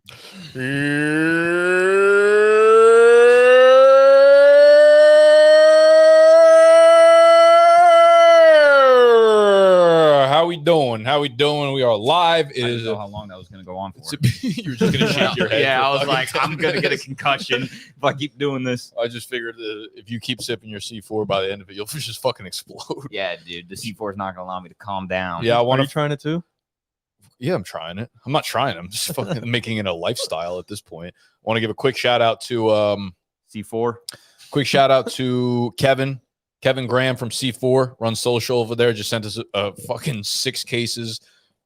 How we doing? How we doing? We are live. I didn't know how long that was going to go on for. You were just going to shake your head. Yeah, I was fucking like, 10 I'm going to get a minutes. concussion if I keep doing this. I just figured that if you keep sipping your C4 by the end of it, you'll just fucking explode. Yeah, dude, the C4 is not going to allow me to calm down. Yeah, I want Are you trying it too? Yeah, I'm trying it. I'm not trying. I'm just fucking making it a lifestyle at this point. I want to give a quick shout out to C4. Quick shout out to Kevin Graham from C4, runs social over there. Just sent us a fucking 6 cases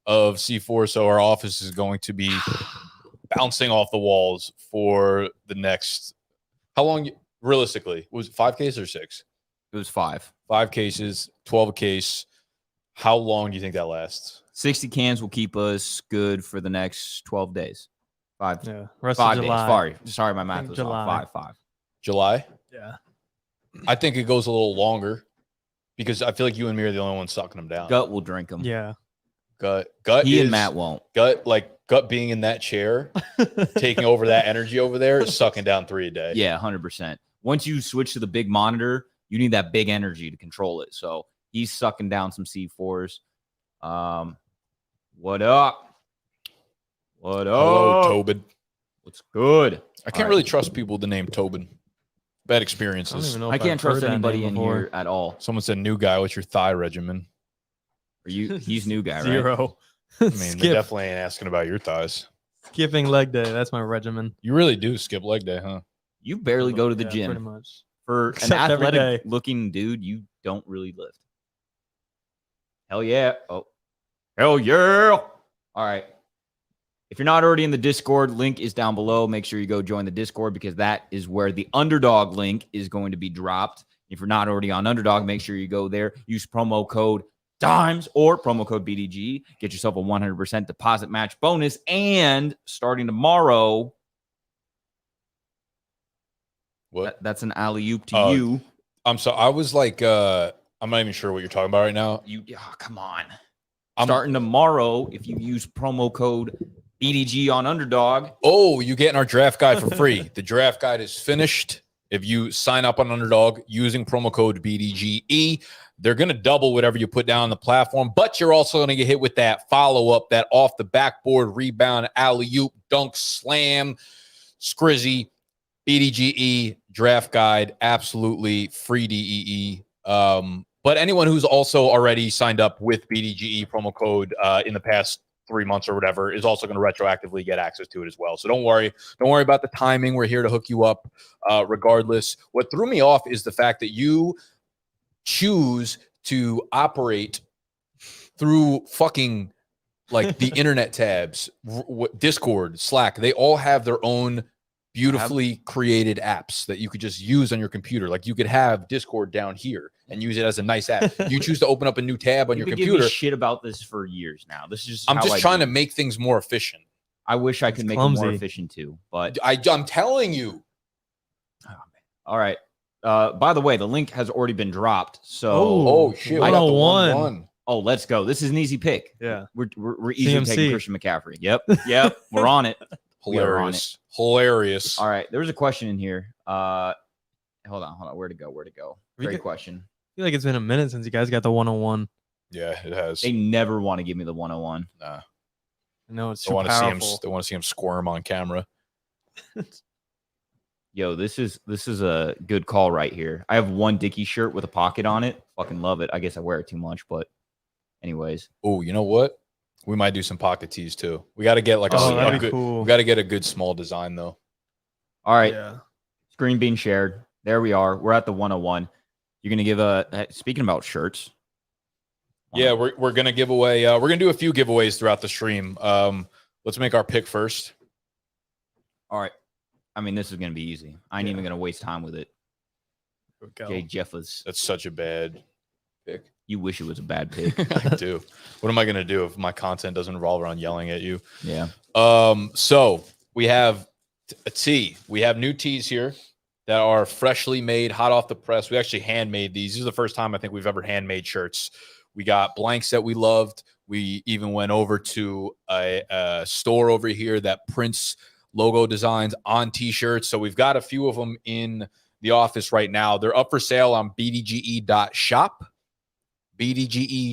of C4. So our office is going to be bouncing off the walls for the next, how long, realistically, was it 5 cases or 6? It was 5. 5 cases, 12 a case. How long do you think that lasts? 60 cans will keep us good for the next 12 days. 5. Yeah. Rest 5 of days. July. Sorry, my math was July. off. 5. July? Yeah. I think it goes a little longer because I feel like you and me are the only ones sucking them down. Gut will drink them. Yeah. Gut He is, and Matt won't. Gut being in that chair, taking over that energy over there, is sucking down 3 a day. Yeah, 100%. Once you switch to the big monitor, you need that big energy to control it. So he's sucking down some C4s. What up? What up? Hello, Tobin. What's good? I can't really trust people with the name Tobin. Bad I don't experiences. even know if I can't I've trust heard that anybody name in before. here at all. Someone said, new guy, what's your thigh regimen? Are you? He's new guy, right? 0. I mean, they definitely ain't asking about your thighs. Skipping leg day. That's my regimen. You really do skip leg day, huh? You barely go to the Yeah, pretty gym. much. For an Except every athletic day. looking dude, you don't really lift. Hell yeah. Oh, hell yeah. All right. If you're not already in the Discord, link is down below. Make sure you go join the Discord because that is where the Underdog link is going to be dropped. If you're not already on Underdog, make sure you go there. Use promo code DIMES or promo code BDGE. Get yourself a 100% deposit match bonus. And starting tomorrow, What? that's an alley-oop to Oh, you. I'm sorry. I was like, I'm not even sure what you're talking about right now. Come on. I'm- Starting tomorrow, if you use promo code BDG on Underdog. Oh, you getting our draft guide for free. The draft guide is finished. If you sign up on Underdog using promo code BDGE, they're going to double whatever you put down on the platform, but you're also going to get hit with that follow-up, that off the backboard rebound, alley-oop, dunk, slam, scrizzy, BDGE draft guide, absolutely free DEE. But anyone who's also already signed up with BDGE promo code in the past 3 months or whatever is also going to retroactively get access to it as well. So don't worry about the timing. We're here to hook you up regardless. What threw me off is the fact that you choose to operate through fucking like the internet tabs, Discord, Slack. They all have their own beautifully created apps that you could just use on your computer. Like you could have Discord down here and use it as a nice app. You choose to open up a new tab on your You've been computer. giving me shit about this for years now. This is just I'm how just I trying do to it. make things more efficient. I wish I It's could make it more clumsy. efficient too, but I'm telling you. all right. By the way, the link has already been dropped. So Oh shit! I we got know the one. 1-1. oh, let's go. This is an easy pick. Yeah. We're easy CMC. taking Christian McCaffrey. Yep. We're on it. We are on it. Hilarious. All right. There was a question in here. Hold on. Where'd it go? We Great could- question. I feel like it's been a minute since you guys got the 101. Yeah, it has. They never want to give me the 101. Nah. I know it's They too want to see him. powerful. They want to see him squirm on camera. Yo, this is a good call right here. I have one Dickie shirt with a pocket on it. Fucking love it. I guess I wear it too much, but anyways. Oh, you know what? We might do some pocket tees too. We got to get like Oh, a that'd be good. cool. We got to get a good small design though. All right. Yeah. Screen being shared. There we are. We're at the 101. You're gonna give speaking about shirts. Yeah, we're gonna give away. We're gonna do a few giveaways throughout the stream. Let's make our pick first. All right. I mean, this is gonna be easy. I ain't even gonna waste time with it. Here we go. Jay Jeffers. That's such a bad pick. You wish it was a bad pick. I do. What am I gonna do if my content doesn't revolve around yelling at you? Yeah. So we have a tee. We have new tees here that are freshly made, hot off the press. We actually handmade these. This is the first time I think we've ever handmade shirts. We got blanks that we loved. We even went over to a store over here that prints logo designs on t-shirts. So we've got a few of them in the office right now. They're up for sale on bdge.shop.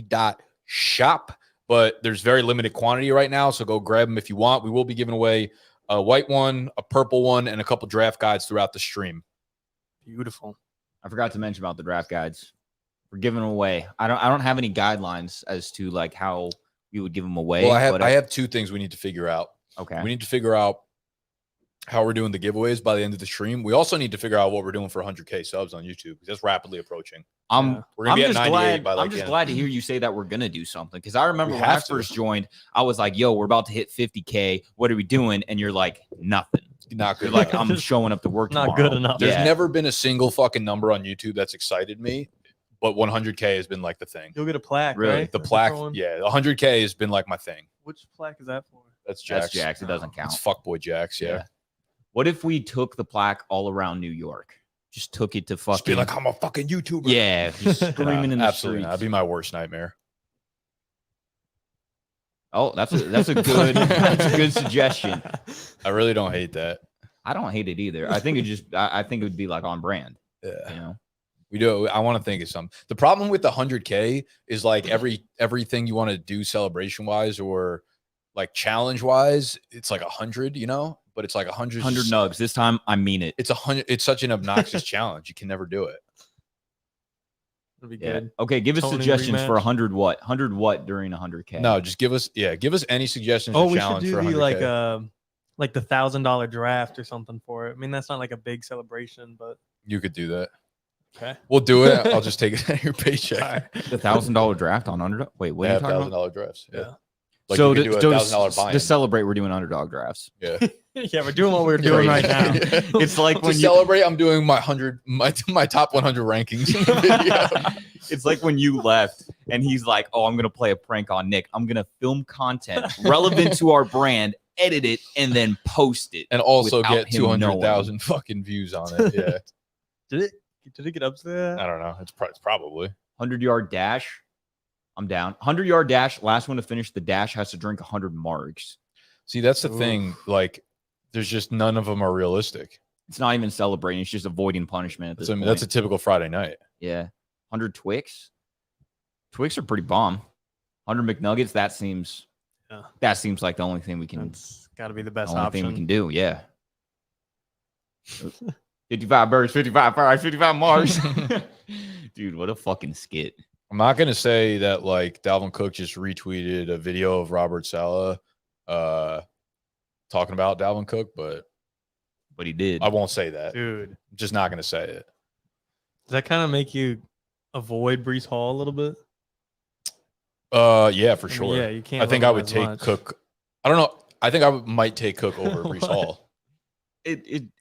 bdge.shop. But there's very limited quantity right now, so go grab them if you want. We will be giving away a white one, a purple one, and a couple draft guides throughout the stream. Beautiful. I forgot to mention about the draft guides. We're giving them away. I don't have any guidelines as to like how we would give them away. Well, I have two things we need to figure out. Okay. We need to figure out how we're doing the giveaways by the end of the stream. We also need to figure out what we're doing for 100K subs on YouTube because that's rapidly approaching. We're gonna be at 98 glad. by, like, I'm just end. glad to hear you say that we're gonna do something because I remember We when I have to. first joined, I was like, "Yo, we're about to hit 50K. What are we doing?" And you're like, "Nothing." Not good. You're like, "I'm showing up to work Not tomorrow." good enough. There's Yeah. never been a single fucking number on YouTube that's excited me, but 100K has been like the thing. You'll get a plaque, Really? right? The That's plaque, for one? yeah, 100K has been like my thing. Which plaque is that for? That's Jax. That's Jax. It doesn't count. It's fuckboy Jax. Yeah. What if we took the plaque all around New York? Just took it to Just fucking be like, I'm a fucking YouTuber. yeah, just screaming in the Absolutely. streets. That'd be my worst nightmare. Oh, that's a good that's a good suggestion. I really don't hate that. I don't hate it either. I think I think it would be like on brand. Yeah. You know, We do. I want to think of something. The problem with the 100K is like everything you want to do celebration wise or like challenge wise, it's like 100, you know, but it's like 100 nugs. This time I mean it. It's 100. It's such an obnoxious challenge. You can never do it. That'd be Yeah. good. Okay, give us Tony suggestions for rematch. 100 what? 100 what during 100K? No, just give us any suggestions Oh, for we should challenge do for the 100K. like the $1,000 draft or something for it. I mean, that's not like a big celebration, but You could do that. okay. We'll do it. I'll just take it out of your paycheck. All right. The $1,000 draft on Underdog. Wait, what They are you have talking about? $1,000 drafts. Yeah. Yeah. Like so you could do a $1,000 to buy-in. celebrate, we're doing Underdog drafts. Yeah. Yeah, we're doing what we're doing right now. It's like To when you celebrate, I'm doing my top 100 rankings in the video. it's like when you left and he's like, "Oh, I'm gonna play a prank on Nick. I'm gonna film content relevant to our brand, edit it, and then post it, And also without get him knowing." 200,000 fucking views on it. Yeah. Did it get up to that? I don't know. It's probably. 100-yard dash. I'm down. 100-yard dash. Last one to finish the dash has to drink 100 marks. See, that's the Oof. thing. Like, there's just none of them are realistic. It's not even celebrating. It's just avoiding punishment. At this point. That's a typical Friday night. Yeah. 100 Twix. Twix are pretty bomb. 100 McNuggets. That seems like the only thing we can. That's got to be the best only thing we option. can do. Yeah. 55 birds, 55 fries, 55 marks. Dude, what a fucking skit. I'm not gonna say that like Dalvin Cook just retweeted a video of Robert Saleh talking about Dalvin Cook, but He did. I won't say that. Dude, I'm just not gonna say it. does that kind of make you avoid Brees Hall a little bit? Yeah, for I mean, sure. yeah, you can't. I think love I him would as take much. Cook. I don't know. I think I might take Cook over Brees What? Hall.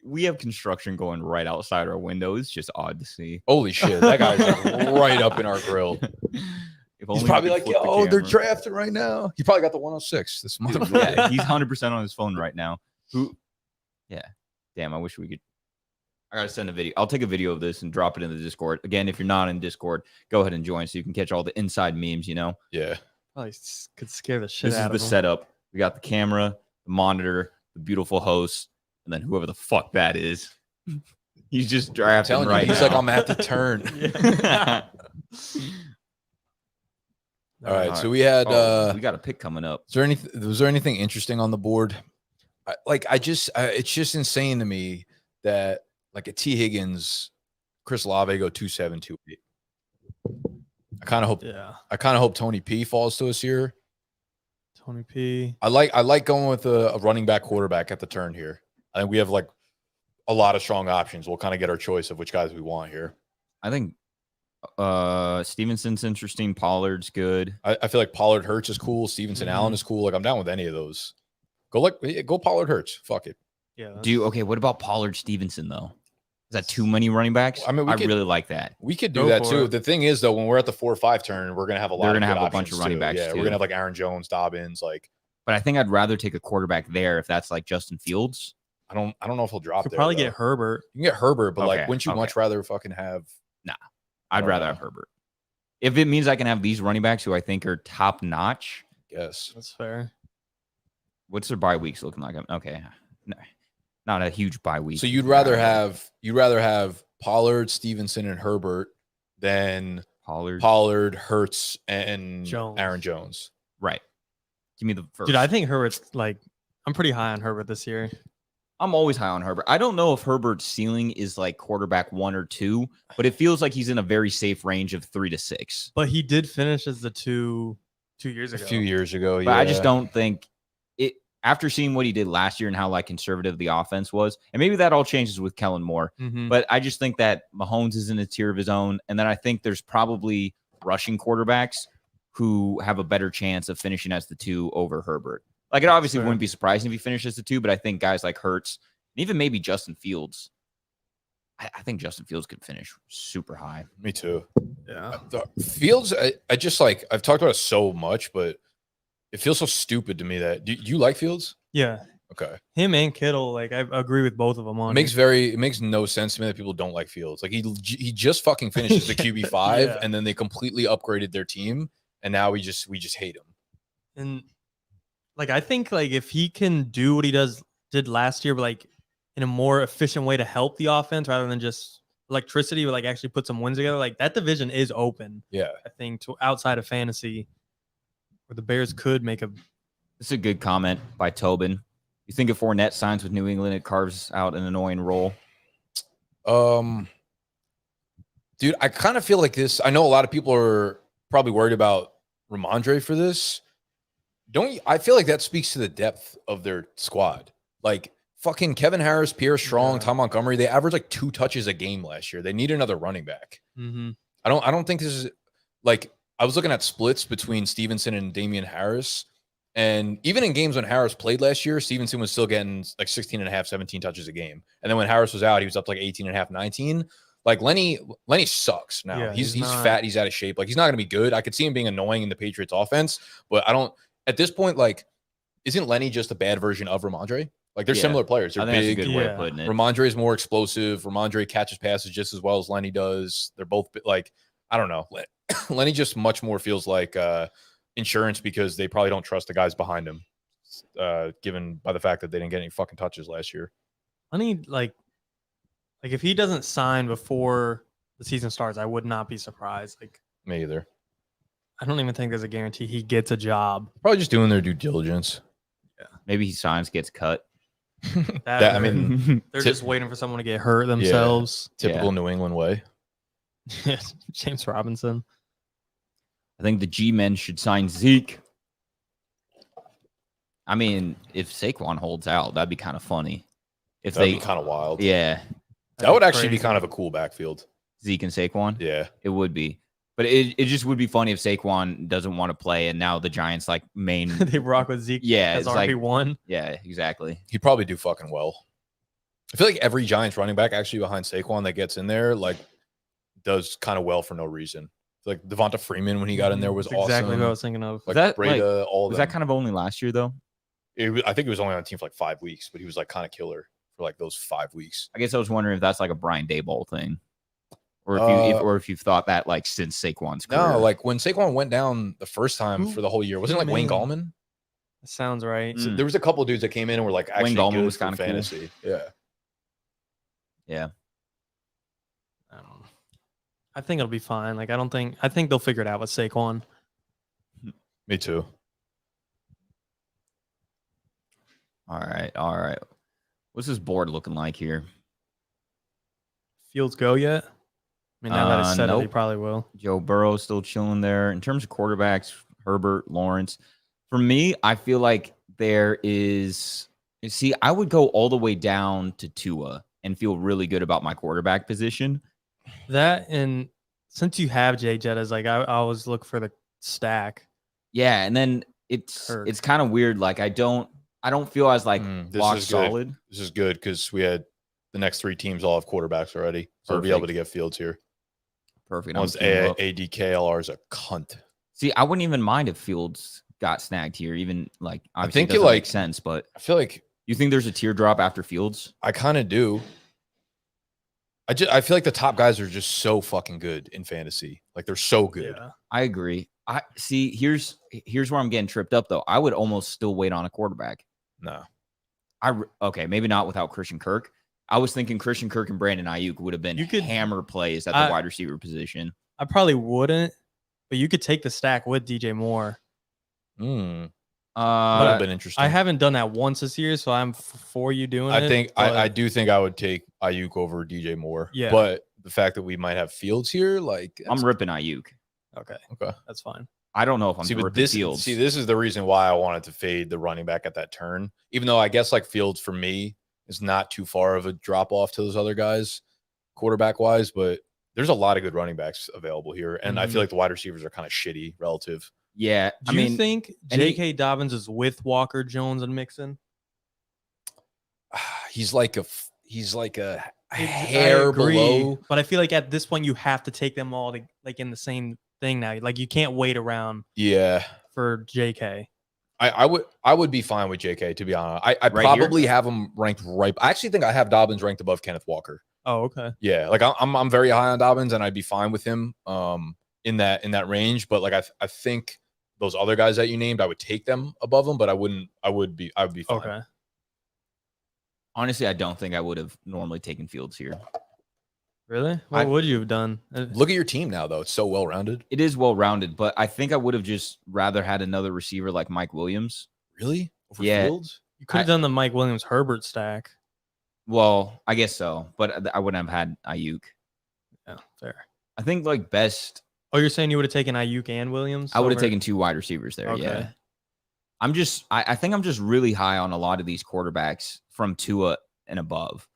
We have construction going right outside our window. It's just odd to see. Holy shit, that guy's like right up in our grill. If He's only probably we like, could flip the yo, they're camera. drafting right now. He probably got the 106 this month. Dude, yeah, he's 100% on his phone right now. Yeah. Damn, I wish we could. I gotta send a video. I'll take a video of this and drop it in the Discord. Again, if you're not in Discord, go ahead and join so you can catch all the inside memes. You know, Yeah. Probably could scare the shit this is out the of him. setup. We got the camera, the monitor, the beautiful host, and then whoever the fuck that is. He's just I'm drafting telling right you, he's now. like, I'm at the turn. All right. So we had we got a pick coming up. was there anything interesting on the board? It's just insane to me that like a T Higgins, Chris Olave go 2.7, 2.8. I kind of hope Tony P falls to us here. Tony P. I like going with a running back quarterback at the turn here. I think we have like a lot of strong options. We'll kind of get our choice of which guys we want here. I think Stevenson's interesting. Pollard's good. I feel like Pollard Hurts is cool. Stevenson Allen is cool. Like I'm down with any of those. Go Pollard Hurts. Fuck it. Yeah. Okay, what about Pollard Stevenson though? Is that too many running backs? I mean, I really like that. We could do Go that for too. it. The thing is, though, when we're at the 4-5 turn, we're gonna have a lot. They're of gonna good have a bunch of options, running too. backs, Yeah, too. we're gonna have like Aaron Jones, Dobbins. Like, But I think I'd rather take a quarterback there if that's like Justin Fields. I don't know if he'll drop. Could there, probably though. get Herbert. You can get Herbert, but like, Okay, wouldn't you okay. much rather fucking have? I'd don't rather know. have Herbert. If it means I can have these running backs who I think are top notch, Yes. That's fair. what's their bye weeks looking like? Okay, no, not a huge bye week. So you'd rather have Pollard, Stevenson, and Herbert than Pollard, Hurts, and Jones. Aaron Jones. Right. Give me the first. Dude, I think Herbert's like, I'm pretty high on Herbert this year. I'm always high on Herbert. I don't know if Herbert's ceiling is like quarterback 1 or 2, but it feels like he's in a very safe range of 3 to 6. But he did finish as the 2 years ago. A few years ago, But I just don't think it. After seeing what he did last year and how like conservative the offense was, and maybe that all changes with Kellen Moore. Mm-hmm. But I just think that Mahomes is in a tier of his own, and then I think there's probably rushing quarterbacks who have a better chance of finishing as the 2 over Herbert. Like, it obviously wouldn't be surprising if he finished as the 2, but I think guys like Hurts and even maybe Justin Fields, I think Justin Fields could finish super high. Me too. Yeah. Fields, I just like, I've talked about it so much, but it feels so stupid to me that do you like Fields? Yeah. Okay. Him and Kittle, like I agree with both of them on It makes no sense to me that people don't like Fields. Like he just fucking finished as the QB5 and then they completely upgraded their team and now we just hate him. And like I think like if he can do what he did last year, but like in a more efficient way to help the offense rather than just electricity, but like actually put some wins together, like that division is open. Yeah. I think to outside of fantasy where the Bears could make a. This is a good comment by Tobin. You think if Fournette signs with New England, it carves out an annoying role? Dude, I kind of feel like this. I know a lot of people are probably worried about Ramondre for this. Don't you? I feel like that speaks to the depth of their squad. Like fucking Kevin Harris, Pierre Strong, Tom Montgomery, they averaged like 2 touches a game last year. They need another running back. Mm-hmm. I don't think this is like, I was looking at splits between Stevenson and Damian Harris. And even in games when Harris played last year, Stevenson was still getting like 16 and a half, 17 touches a game. And then when Harris was out, he was up to like 18 and a half, 19. Like Lenny sucks now. Yeah, he's not... fat. He's out of shape. Like he's not going to be good. I could see him being annoying in the Patriots offense, but I don't, at this point, like, isn't Lenny just a bad version of Ramondre? Like they're similar players. They're big. That's a good way of putting it. Ramondre is more explosive. Ramondre catches passes just as well as Lenny does. They're both like, I don't know. Lenny just much more feels like insurance because they probably don't trust the guys behind him, given by the fact that they didn't get any fucking touches last year. Lenny, like if he doesn't sign before the season starts, I would not be surprised. Like me either. I don't even think there's a guarantee he gets a job. Probably just doing their due diligence. Yeah, maybe he signs, gets cut. I mean, they're just waiting for someone to get hurt themselves. Yeah, typical New England way. James Robinson. I think the G-men should sign Zeke. I mean, if Saquon holds out, that'd be kind of funny. If that'd be kind of wild. Yeah. That would actually be kind of a cool backfield. Zeke and Saquon? Yeah. It would be. But it just would be funny if Saquon doesn't want to play and now the Giants like main they rock with Zeke as RB1. Like, yeah, exactly. He'd probably do fucking well. I feel like every Giants running back actually behind Saquon that gets in there like does kind of well for no reason. Like Devonta Freeman when he got in there was awesome. Exactly what I was thinking of. Like that, Breda, all of was them. that kind of only last year though? I think it was only on the team for like 5 weeks, but he was like kind of killer for like those 5 weeks. I guess I was wondering if that's like a Brian Daboll thing. Or if you've thought that like since Saquon's career. No, like when Saquon went down the first time for the whole year, wasn't it like Wayne Gallman? That sounds right. So there was a couple of dudes that came in and were like actually Wayne Gallman good was kind kinda of fantasy. cool. Yeah. Yeah. I don't know. I think it'll be fine. Like I think they'll figure it out with Saquon. Me too. All right. What's this board looking like here? Fields go yet? I mean, now that it's settled, he nope. probably will. Joe Burrow still chilling there. In terms of quarterbacks, Herbert, Lawrence. For me, I feel like there is. See, I would go all the way down to Tua and feel really good about my quarterback position. That and since you have Jay Jettas, like I always look for the stack. Yeah, and then it's kind of weird. Like I don't feel as like rock solid. This is good because we had the next 3 teams all have quarterbacks already, so we'll be able to get Fields here. Perfect. Once ADKLR is a cunt. See, I wouldn't even mind if Fields got snagged here. Even like I think it makes sense, but I feel like you think there's a teardrop after Fields. I kind of do. I feel like the top guys are just so fucking good in fantasy. Like they're so good. Yeah. I agree. I see. Here's where I'm getting tripped up though. I would almost still wait on a quarterback. No. Okay, maybe not without Christian Kirk. I was thinking Christian Kirk and Brandon Ayuk would have been hammer plays at the wide receiver position. I probably wouldn't, but you could take the stack with DJ Moore. That would have been interesting. I haven't done that once this year, so I'm for you doing it. I do think I would take Ayuk over DJ Moore. Yeah. But the fact that we might have Fields here, like I'm ripping Ayuk. Okay. That's fine. I don't know if I'm ripping Fields. See, this is the reason why I wanted to fade the running back at that turn. Even though I guess like Fields for me is not too far of a drop off to those other guys, quarterback wise, but there's a lot of good running backs available here. And I feel like the wide receivers are kind of shitty relative. Yeah. Do you think J.K. Dobbins is with Walker, Jones, and Mixon? He's like a hair below. But I feel like at this point you have to take them all like in the same thing now. Like you can't wait around. Yeah. For J.K. I would be fine with J.K. to be honest. I right probably here? have him ranked right. I actually think I have Dobbins ranked above Kenneth Walker. Oh, okay. Yeah, like I'm very high on Dobbins, and I'd be fine with him in that range. But like I think those other guys that you named, I would take them above them, but I would be fine. Okay. Honestly, I don't think I would have normally taken Fields here. Really? What would you have done? Look at your team now, though. It's so well rounded. It is well rounded, but I think I would have just rather had another receiver like Mike Williams. Really? Over Yeah. Fields? You could have done the Mike Williams Herbert stack. Well, I guess so, but I wouldn't have had Ayuk. Yeah, fair. I think like best. Oh, you're saying you would have taken Ayuk and Williams? I would have taken 2 wide receivers there. Okay. Yeah. I think I'm just really high on a lot of these quarterbacks from Tua and above.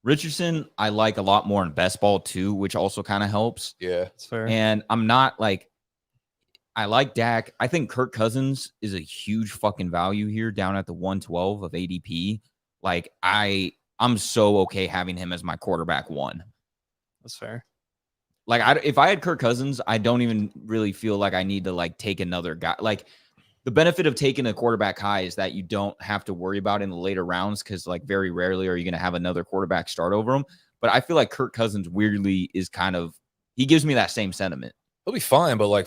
Richardson, I like a lot more in best ball too, which also kind of helps. Yeah, that's fair. And I'm not like, I like Dak. I think Kirk Cousins is a huge fucking value here down at the 112 of ADP. Like I'm so okay having him as my quarterback 1. That's fair. Like if I had Kirk Cousins, I don't even really feel like I need to like take another guy. Like the benefit of taking a quarterback high is that you don't have to worry about in the later rounds because like very rarely are you going to have another quarterback start over him. But I feel like Kirk Cousins weirdly is he gives me that same sentiment. He'll be fine, but like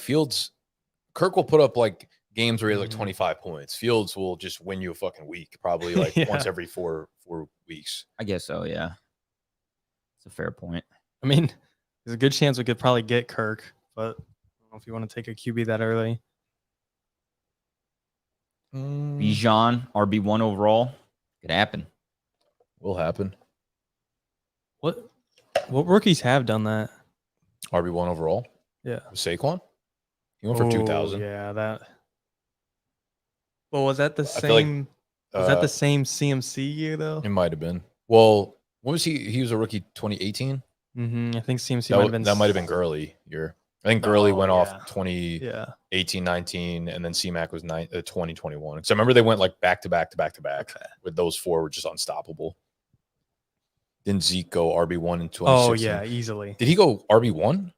Kirk will put up like games where he has like 25 points. Fields will just win you a fucking week, probably like once every four weeks. I guess so, yeah. It's a fair point. I mean, there's a good chance we could probably get Kirk, but I don't know if you want to take a QB that early. Bijan, RB1 overall. Could happen. Will happen. What rookies have done that? RB1 overall? Yeah. Saquon? He went for 2,000. Yeah, that. Well, was that the feel like, same? Was that the same CMC year though? It might have been. Well, when was he? He was a rookie 2018. I think CMC that might have been Gurley year. I think Gurley went off 2018, 19, and then CMAC was 2021. So I remember they went like back to back with those 4 were just unstoppable. Didn't Zeke go RB1 in 2016? Oh yeah, easily. Did he go RB1?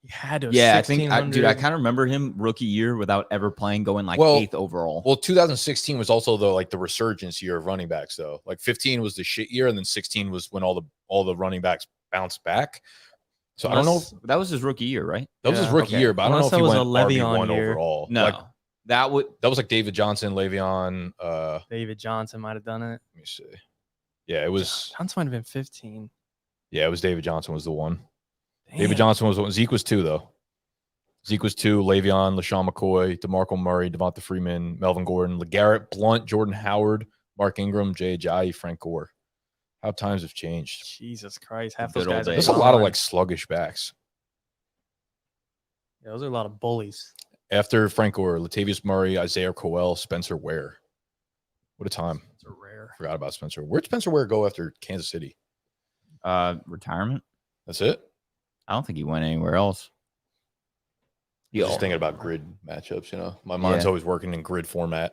He had to. Yeah, I think, dude, I kind of remember him rookie year without ever playing, going like 8th overall. Well, 2016 was also the resurgence year of running backs, though. Like 15 was the shit year, and then 16 was when all the running backs bounced back. So I don't know. That was his rookie year, right? That was his rookie year, but I don't know if he went RB1 overall. No, like, that was like David Johnson, Le'Veon. David Johnson might have done it. Let me see. Yeah, it was. Johnson might have been 15. Yeah, it was David Johnson was the one. Damn. David Johnson was one. Zeke was 2 though. Zeke was 2. Le'Veon, LaShawn McCoy, DeMarco Murray, Devonta Freeman, Melvin Gordon, LeGarrette Blount, Jordan Howard, Mark Ingram, Jay Ajayi, Frank Gore. How times have changed. Jesus Christ. Half Good those guys. There's a lot of like sluggish backs. Yeah, those are a lot of bullies. After Frank Gore, Latavius Murray, Isaiah Crowell, Spencer Ware. What a time. It's a rare. Forgot about Spencer. Where'd Spencer Ware go after Kansas City? Retirement. That's it? I don't think he went anywhere else. Just thinking about grid matchups, you know. My mind's always working in grid format.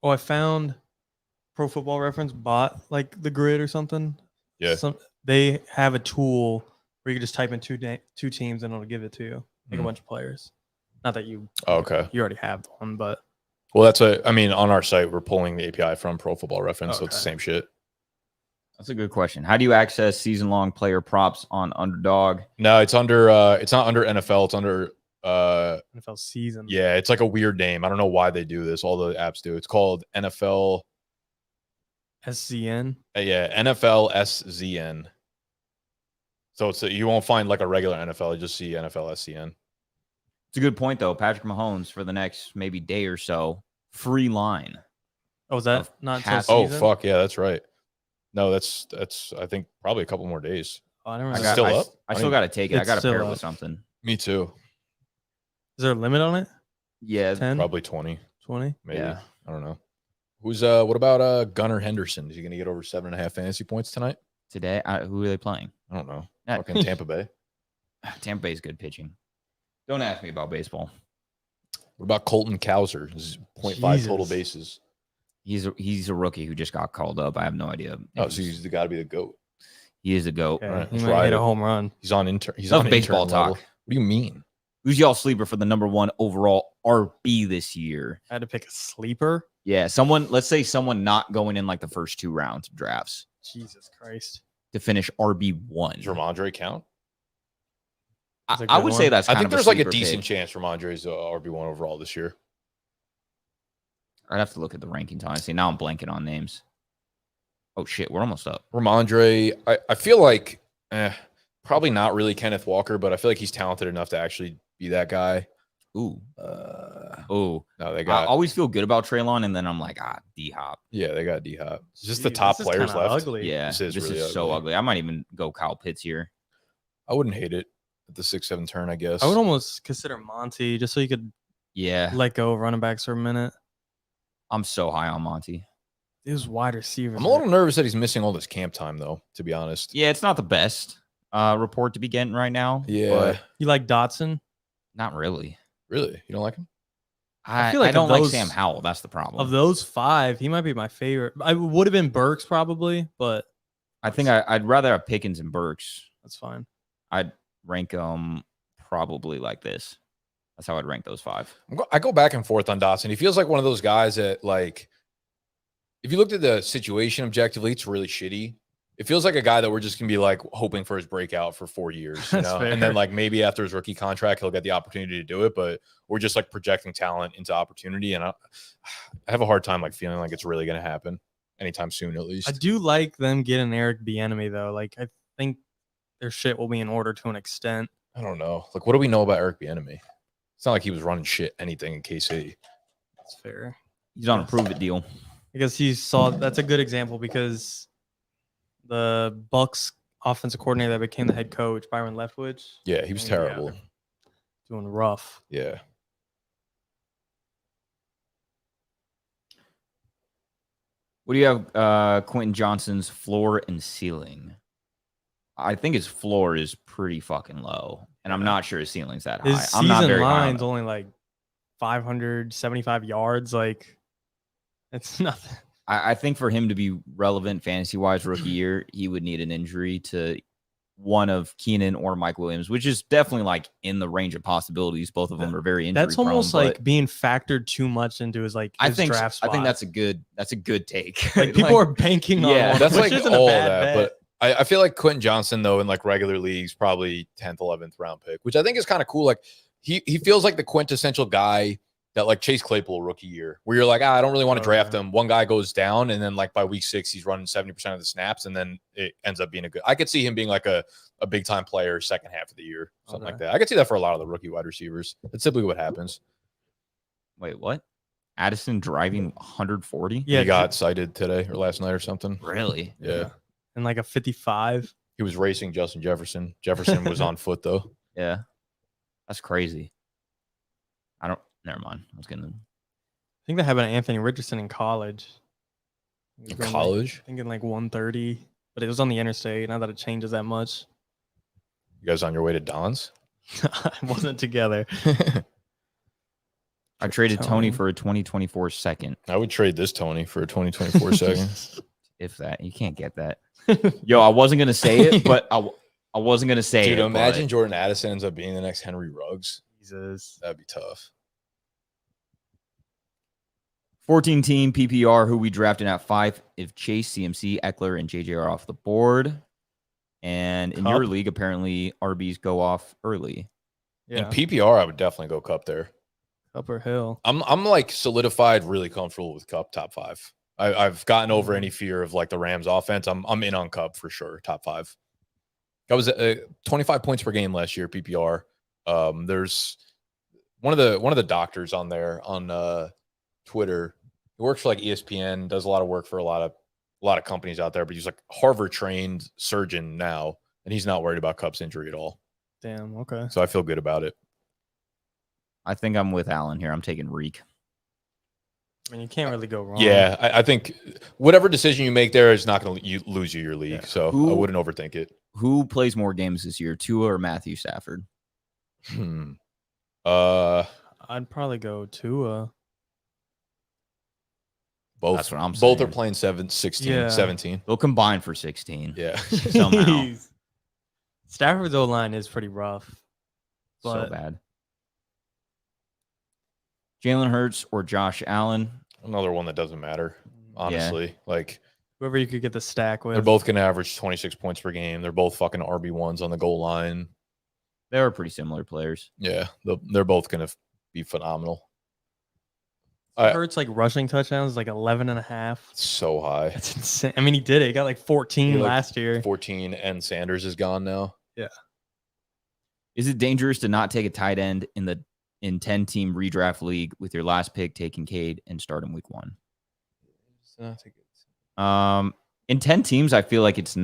Oh, I found Pro Football Reference bought like the grid or something. Yeah. They have a tool where you can just type in two teams and it'll give it to you. Like a bunch of players. Not that you you already have one, but well, on our site we're pulling the API from Pro Football Reference, so it's the same shit. That's a good question. How do you access season-long player props on Underdog? No, it's under. It's not under NFL. It's under. NFL season. Yeah, it's like a weird name. I don't know why they do this. All the apps do. It's called NFL. SZN. Yeah, NFL SZN. So it's you won't find like a regular NFL. You just see NFL SCN. It's a good point though. Patrick Mahomes for the next maybe day or so, free line. Oh, is that not till pass- Oh season? fuck yeah, that's right. No, that's I think probably a couple more days. Oh, I don't Is it remember. still up? I still got to take it. I It's got to still pair it up. with something. Me too. Is there a limit on it? Yeah. 10? Probably 20, 20? maybe. Yeah. I don't know. Who's what about Gunnar Henderson? Is he gonna get over 7.5 fantasy points tonight? Today, who are they playing? I don't know. Yeah. Fucking Tampa Bay. Tampa Bay's good pitching. Don't ask me about baseball. What about Colton Cowser? This is 0.5 total Jesus. bases. He's a rookie who just got called up. I have no idea. Oh, so he's got to be the GOAT. He is a GOAT. Yeah, Right, he let's might ride hit it. a home run. He's on intern. He's Enough on baseball intern level. talk. What do you mean? Who's y'all sleeper for the #1 overall RB this year? I had to pick a sleeper. Yeah, let's say someone not going in like the first 2 rounds of drafts Jesus Christ. to finish RB1. Does Ramondre count? That's a I good would say one. that's I kind think of there's like a sleeper decent pick. chance Ramondre's RB1 overall this year. I'd have to look at the rankings, honestly. Now I'm blanking on names. Oh, shit. We're almost up. Ramondre, I feel like probably not really Kenneth Walker, but I feel like he's talented enough to actually be that guy. Ooh. No, they I got always feel good about Traylon, and then I'm like, D-Hop. yeah, they got D-Hop. It's just the Jeez, top this is players kinda left. Ugly. Yeah, This this is is, really so ugly. ugly. I might even go Kyle Pitts here. I wouldn't hate it at the 6-7 turn, I guess. I would almost consider Monty just so you could Yeah, let go of running backs for a minute. I'm so high on Monty. These wide receivers. I'm a little nervous that he's missing all this camp time, though, to be honest. Yeah, it's not the best report to be getting right now. Yeah. but You like Dotson? not really. Really? You don't like him? I feel like don't of like those- Sam Howell. That's the problem. Of those 5, he might be my favorite. I would have been Burks probably, but I think I'd rather have Pickens and Burks. that's fine. I'd rank them probably like this. That's how I'd rank those 5. I go back and forth on Dotson. He feels like one of those guys that, like, if you looked at the situation objectively, it's really shitty. It feels like a guy that we're just gonna be like hoping for his breakout for 4 years, you That's know, fair. and then like maybe after his rookie contract, he'll get the opportunity to do it. But we're just like projecting talent into opportunity, and I have a hard time like feeling like it's really gonna happen anytime soon, at least. I do like them getting Eric Bieniemy though. Like I think their shit will be in order to an extent. I don't know. Like, what do we know about Eric Bieniemy? It's not like he was running shit anything in KC. That's fair. He's on a prove it deal. I guess he saw that's a good example because the Bucks offensive coordinator that became the head coach, Byron Leftwich, Yeah, he was Yeah, terrible. they're doing rough. Yeah. What do you have Quentin Johnson's floor and ceiling? I think his floor is pretty fucking low, and I'm not sure his ceiling's that high. His I'm not season very high on line's it. only like 575 yards. Like it's nothing. I think for him to be relevant fantasy-wise rookie year, he would need an injury to one of Keenan or Mike Williams, which is definitely like in the range of possibilities. Both of them are very injury That's almost prone, like but being factored too much into his like I his think draft spot. I think that's a good take. like people are banking on Yeah, one, That's which like isn't a all bad that. bet. But I feel like Quentin Johnson, though, in like regular leagues, probably 10th, 11th round pick, which I think is kind of cool. Like he feels like the quintessential guy that like Chase Claypool rookie year, where you're like, I don't really want to draft him. One guy goes down, and then like by week 6, he's running 70% of the snaps, and then it ends up being a good. I could see him being like a big time player second half of the year, something like that. I could see that for a lot of the rookie wide receivers. That's typically what happens. Wait, what? Addison driving 140? Yeah, He got cited today or last night or something. Really? Yeah. and like a 55. He was racing Justin Jefferson. Jefferson was on foot though. Yeah. That's crazy. Never mind. I was getting I think that happened to Anthony Richardson in college. He was In going, college. Like, I think in like 130, but it was on the interstate. Not that it changes that much. You guys on your way to Don's? I wasn't together. I traded Tony Tony. for a 2024 second. I would trade this Tony for a 2024 second. If that. You can't get that. Yo, I wasn't going to say it, but I wasn't going to say Dude, it. imagine but Jordan Addison ends up being the next Henry Ruggs. Jesus. That'd be tough. 14 team PPR, who we drafted at 5. If Chase, CMC, Eckler, and JJ are off the board. And in your Cup. league, apparently RBs go off early. In Yeah. PPR, I would definitely go Cup there. Upper Hill. I'm like solidified, really comfortable with Cup top 5. I've gotten over any fear of like the Rams offense. I'm in on Cup for sure. Top 5. That was 25 points per game last year PPR. There's one of the doctors on there on Twitter. He works for like ESPN, does a lot of work for a lot of companies out there, but he's like Harvard trained surgeon now, and he's not worried about Cup's injury at all. Damn. Okay. So I feel good about it. I think I'm with Alan here. I'm taking Reek. I mean, you can't really go wrong. Yeah, I think whatever decision you make there is not going to lose you your league. Yeah. So I wouldn't overthink it. Who plays more games this year, Tua or Matthew Stafford? Both. I'd probably go Tua. That's what I'm Both are saying. playing 16, Yeah. 17. They'll combine for 16. Yeah. Somehow. Jeez. Stafford's O-line is pretty rough. So But bad. Jalen Hurts or Josh Allen? Another one that doesn't matter, honestly. Like, whoever you could get the stack with. they're both going to average 26 points per game. They're both fucking RB1s on the goal line. They are pretty similar players. Yeah, they're both going to be phenomenal. Hurts like rushing touchdowns like 11 and a half. So high. That's insane. I mean, he did it. He got like 14 He, like, last year. 14, and Sanders is gone now. Is it dangerous to not take a tight end in 10-team redraft league with your last pick taking Cade and start him week 1? In 10 teams, I feel like it's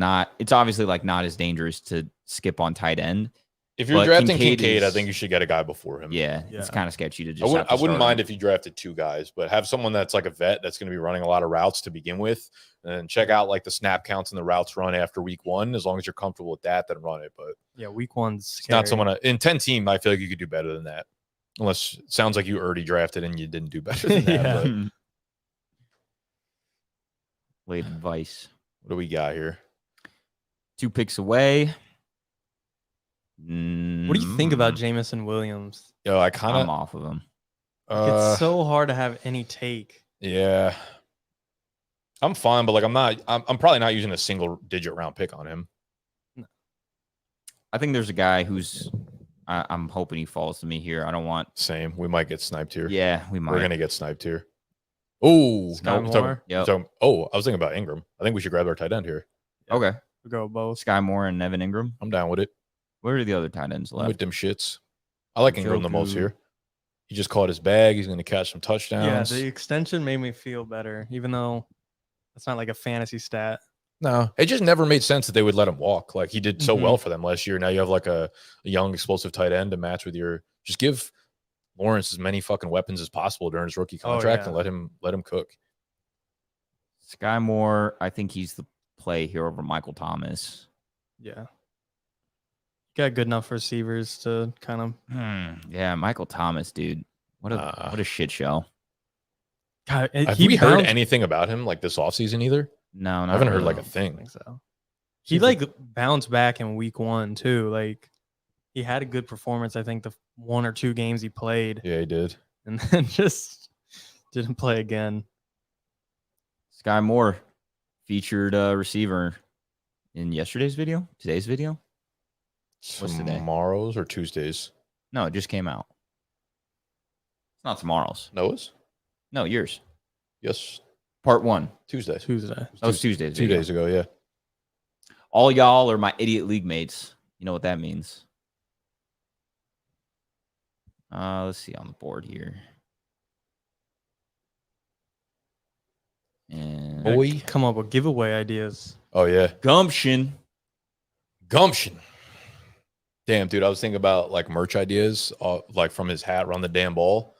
obviously like not as dangerous to skip on tight end. If you're But drafting Kincaid Kincaid, I is- think you should get a guy before him. Yeah, Yeah. it's kind of sketchy to just. I wouldn't mind if you drafted 2 guys, but have someone that's like a vet that's going to be running a lot of routes to begin with, and check out like the snap counts and the routes run after week 1. As long as you're comfortable with that, then run it. But Yeah, week 1's it's not scary. someone in 10 team. I feel like you could do better than that, unless it sounds like you already drafted and you didn't do better than that. Yeah. But Late advice. what do we got here? 2 picks away. What do you think about Mm, Jamison Williams? Yo, I kind I'm of off of him. It's so hard to have any take. yeah. I'm fine, but like I'm probably not using a single digit round pick on him. I think there's a guy who's. I'm hoping he falls to me here. I don't want. Same. We might get sniped here. Yeah, we might. We're gonna get sniped here. Oh, Sky no. Moore? Yep. I was thinking about Ingram. I think we should grab our tight end here. Okay. We go both. Sky Moore and Evan Ingram. I'm down with it. Where are the other tight ends I'm left? with them shits. I like Ingram the most Njoku. here. He just caught his bag. He's gonna catch some Yeah, touchdowns. the extension made me feel better, even though it's not like a fantasy stat. No, it just never made sense that they would let him walk. Like he did so Mhm. well for them last year. Now you have like a young explosive tight end to match with your. Just give Lawrence as many fucking weapons as possible during his rookie contract yeah. and let him cook. Sky Moore. I think he's the play here over Michael Thomas. Yeah. Got good enough receivers to kind of. Yeah, Michael Thomas, dude. What a shit show. God, Have he we heard bounced- anything about him like this offseason either? No, I not haven't heard really. like a I thing. think so. He like bounced back in week 1 too. Like he had a good performance. I think the 1 or 2 games he played, Yeah, he did. and then just didn't play again. Sky Moore featured receiver in today's video. What's today? Tomorrow's or Tuesdays? No, it just came out. It's not tomorrow's. Noah's? No, yours. Yes, Part 1. Tuesday. Tuesday. That was Tuesday's. 2 video. days ago. Yeah. All y'all are my idiot league mates. You know what that means. Let's see on the board here. And Boy. Come up with giveaway ideas. Oh yeah. gumption. Gumption. Damn, dude. I was thinking about like merch ideas, like from his hat, run the damn ball.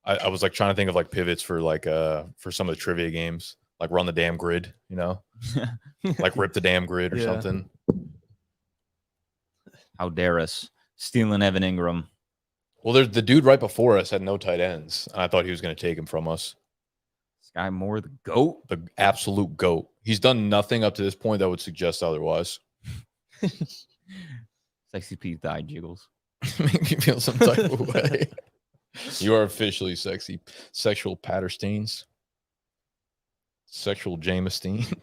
I was like trying to think of like pivots for like for some of the trivia games, like run the damn grid, you know, like rip the damn grid or Yeah. something. How dare us stealing Evan Ingram? Well, there's the dude right before us had no tight ends, and I thought he was going to take him from us. Sky Moore, the GOAT. The absolute goat. He's done nothing up to this point that would suggest otherwise. Sexy Pete thigh jiggles. Make me feel some type of way. You are officially sexy. Sexual Pattersteins. Sexual Jamestein.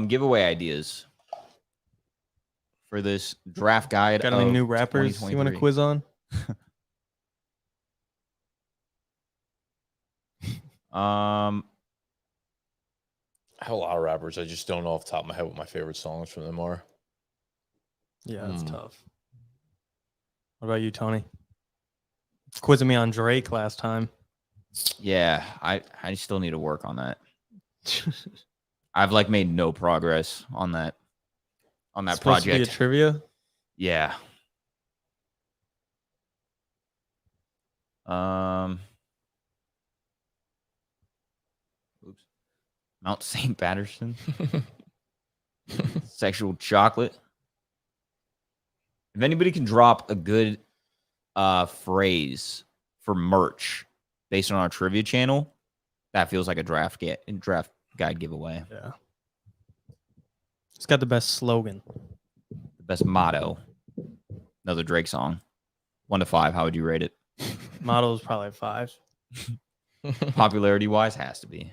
Giveaway ideas for this draft guide. Got any new rappers you want to quiz on? I have a lot of rappers. I just don't know off the top of my head what my favorite songs from them are. Yeah, that's tough. What about you, Tony? Quizzing me on Drake last time. Yeah, I still need to work on that. I've like made no progress on that Supposed to be a project. trivia? Yeah. Oops. Mount St. Patterson. Sexual chocolate. If anybody can drop a good phrase for merch based on our trivia channel, that feels like a draft guide giveaway. Yeah. It's got the best slogan. The best motto. Another Drake song. 1 to 5. How would you rate it? Motto is probably 5. Popularity wise, has to be.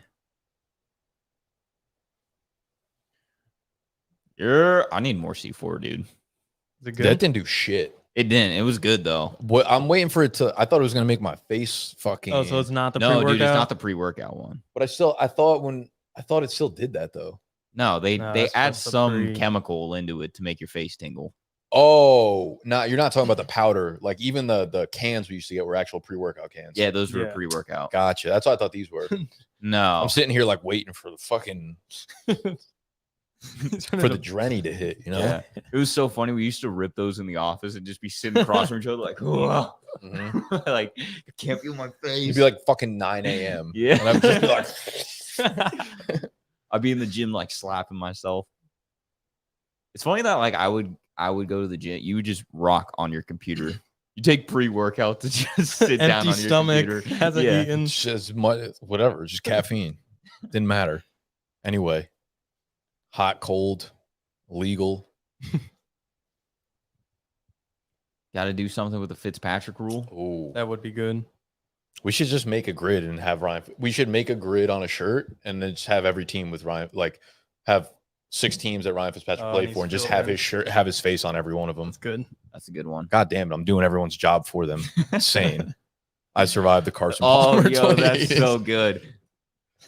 I need more C4, dude. Is it good? That didn't do shit. It didn't. It was good though. What I'm waiting for it to. I thought it was gonna make my face fucking. Oh, so it's not the No, pre-workout? dude, it's not the pre-workout one. But I thought it still did that though. No, they that's add just the some chemical into it to make your face tingle. Oh, no, you're not talking about the powder. Like even the cans we used to get were actual pre-workout cans. Yeah, those were Yeah. pre-workout. Gotcha. That's what I thought these were. No. I'm sitting here like waiting for the fucking for the Drenny to hit, you know? Yeah. It was so funny. We used to rip those in the office and just be sitting across from each other like, whoa. Mhm. Like, I can't feel my face. It'd be like fucking 9 a.m. Yeah. And I'd just be like I'd be in the gym like slapping myself. It's funny that like I would go to the gym. You would just rock on your computer. You take pre-workout to just sit down on your stomach, computer. hasn't Yeah. eaten. it's just whatever, just caffeine. Didn't matter. Anyway, hot, cold, legal. Got to do something with the Fitzpatrick rule. Oh, That would be good. we should just make a grid and have Ryan. We should make a grid on a shirt and then just have every team with Ryan, like have 6 teams that Ryan Fitzpatrick Oh, played and for, and he's just filled have in. his shirt, have his face on every one of them. That's good. That's a good one. God damn it, I'm doing everyone's job for them. Insane. I survived the Carson Oh, Palmer. yo, that's 28. so good.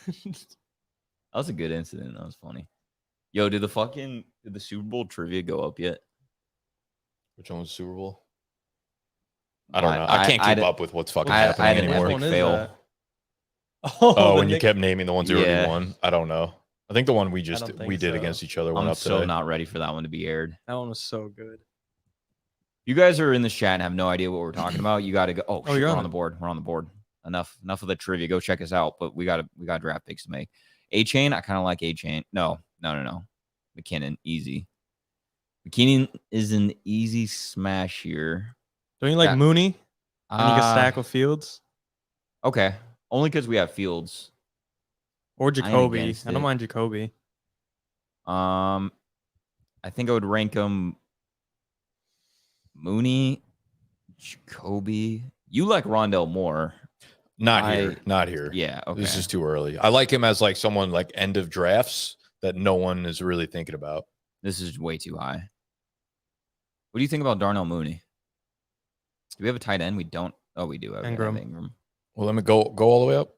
That was a good incident. That was funny. Yo, did the Super Bowl trivia go up yet? Which one was Super Bowl? I don't know. I can't keep up with what's fucking I happening had an anymore. epic One is fail. that? Oh, the when you Nick- kept naming the ones who Yeah. already won. I don't know. I think the one we don't think did so. against each other went I'm up so today. not ready for that one to be aired. That one was so good. You guys are in the chat and have no idea what we're talking about. You got to go. Oh, shit, you're we're on on the it. board. We're on the board. Enough of the trivia. Go check us out. But we got draft picks to make. A-Chain, I kind of like A-Chain. No. McKinnon, easy. McKinnon is an easy smash here. Don't you like Yeah. Mooney? And you can stack Uh, with Fields Okay. Only because we have Fields. or Jacoby. against I don't it. mind Jacoby. I think I would rank him Mooney, Jacoby. You like Rondell more. Not here. Not here. Yeah. Okay. This is too early. I like him as like someone like end of drafts that no one is really thinking about. This is way too high. What do you think about Darnell Mooney? Do we have a tight end? We don't. Oh, we do. Okay, Ingram. Ingram. Well, let me go all the way up.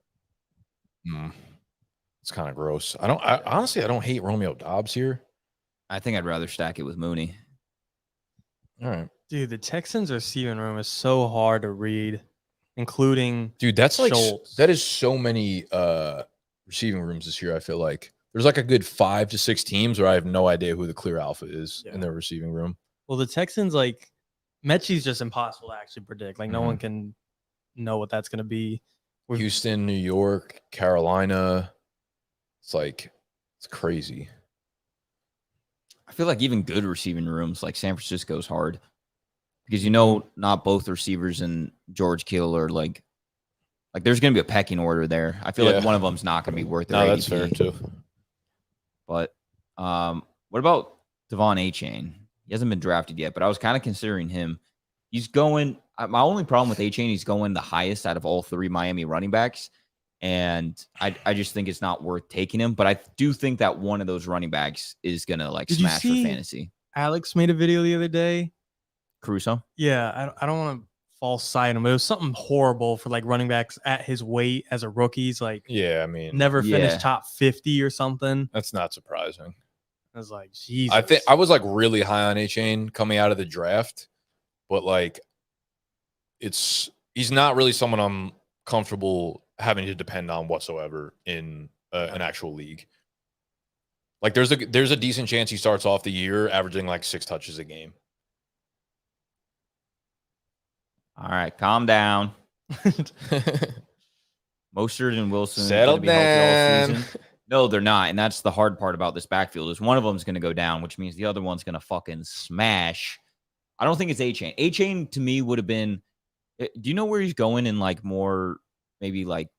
It's kind of gross. Honestly, I don't hate Romeo Dobbs here. I think I'd rather stack it with Mooney. All right. Dude, the Texans receiving room is so hard to read, including Dude, that's like Schultz. that is so many receiving rooms this year. I feel like there's like a good 5 to 6 teams where I have no idea who the clear alpha is in their receiving room. well, the Texans like Mechie's just impossible to actually predict. Like no one can know what that's gonna be. Houston, New York, Carolina. It's crazy. I feel like even good receiving rooms like San Francisco's hard because not both receivers in George Kittle are like there's gonna be a pecking order there. I feel like one of them's not gonna be worth their No, ADP. that's fair too. But what about Devon A-Chain? He hasn't been drafted yet, but I was kind of considering him. He's going. My only problem with A-Chain, he's going the highest out of all 3 Miami running backs. And I just think it's not worth taking him. But I do think that one of those running backs is going to like Did you smash for see fantasy. Alex made a video the other day. Caruso? Yeah, I don't want to false sight him, but it was something horrible for like running backs at his weight as a rookie. He's like Yeah, I mean, never Yeah. finished top 50 or something. that's not surprising. I was like, Jesus. I think I was like really high on A-Chain coming out of the draft, but like he's not really someone I'm comfortable having to depend on whatsoever in an actual league. Like there's a decent chance he starts off the year averaging like 6 touches a game. All right, calm down. Mostert and Wilson Settle gonna be healthy all down. season. No, they're not, and that's the hard part about this backfield is one of them is going to go down, which means the other one's going to fucking smash. I don't think it's A-Chain. A-Chain to me would have been. Do you know where he's going in like more maybe like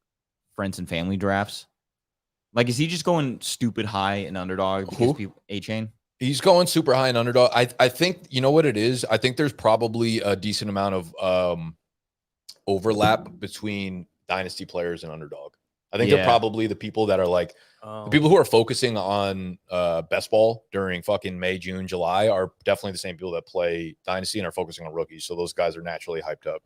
friends and family drafts? Like, is he just going stupid high in Underdog because people A-Chain? He's going super high in Underdog. I think you know what it is. I think there's probably a decent amount of overlap between Dynasty players and Underdog. I think they're probably the people that are like the people who are focusing on best ball during fucking May, June, July are definitely the same people that play Dynasty and are focusing on rookies. So those guys are naturally hyped up.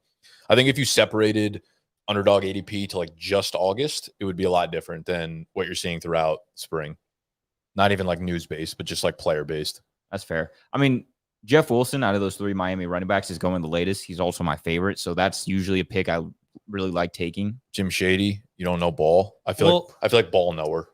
I think if you separated Underdog ADP to like just August, it would be a lot different than what you're seeing throughout spring. Not even like news based, but just like player based. That's fair. I mean, Jeff Wilson out of those 3 Miami running backs is going the latest. He's also my favorite. So that's usually a pick I really like taking. Jim Shady, you don't know Ball. I feel like Ball knower.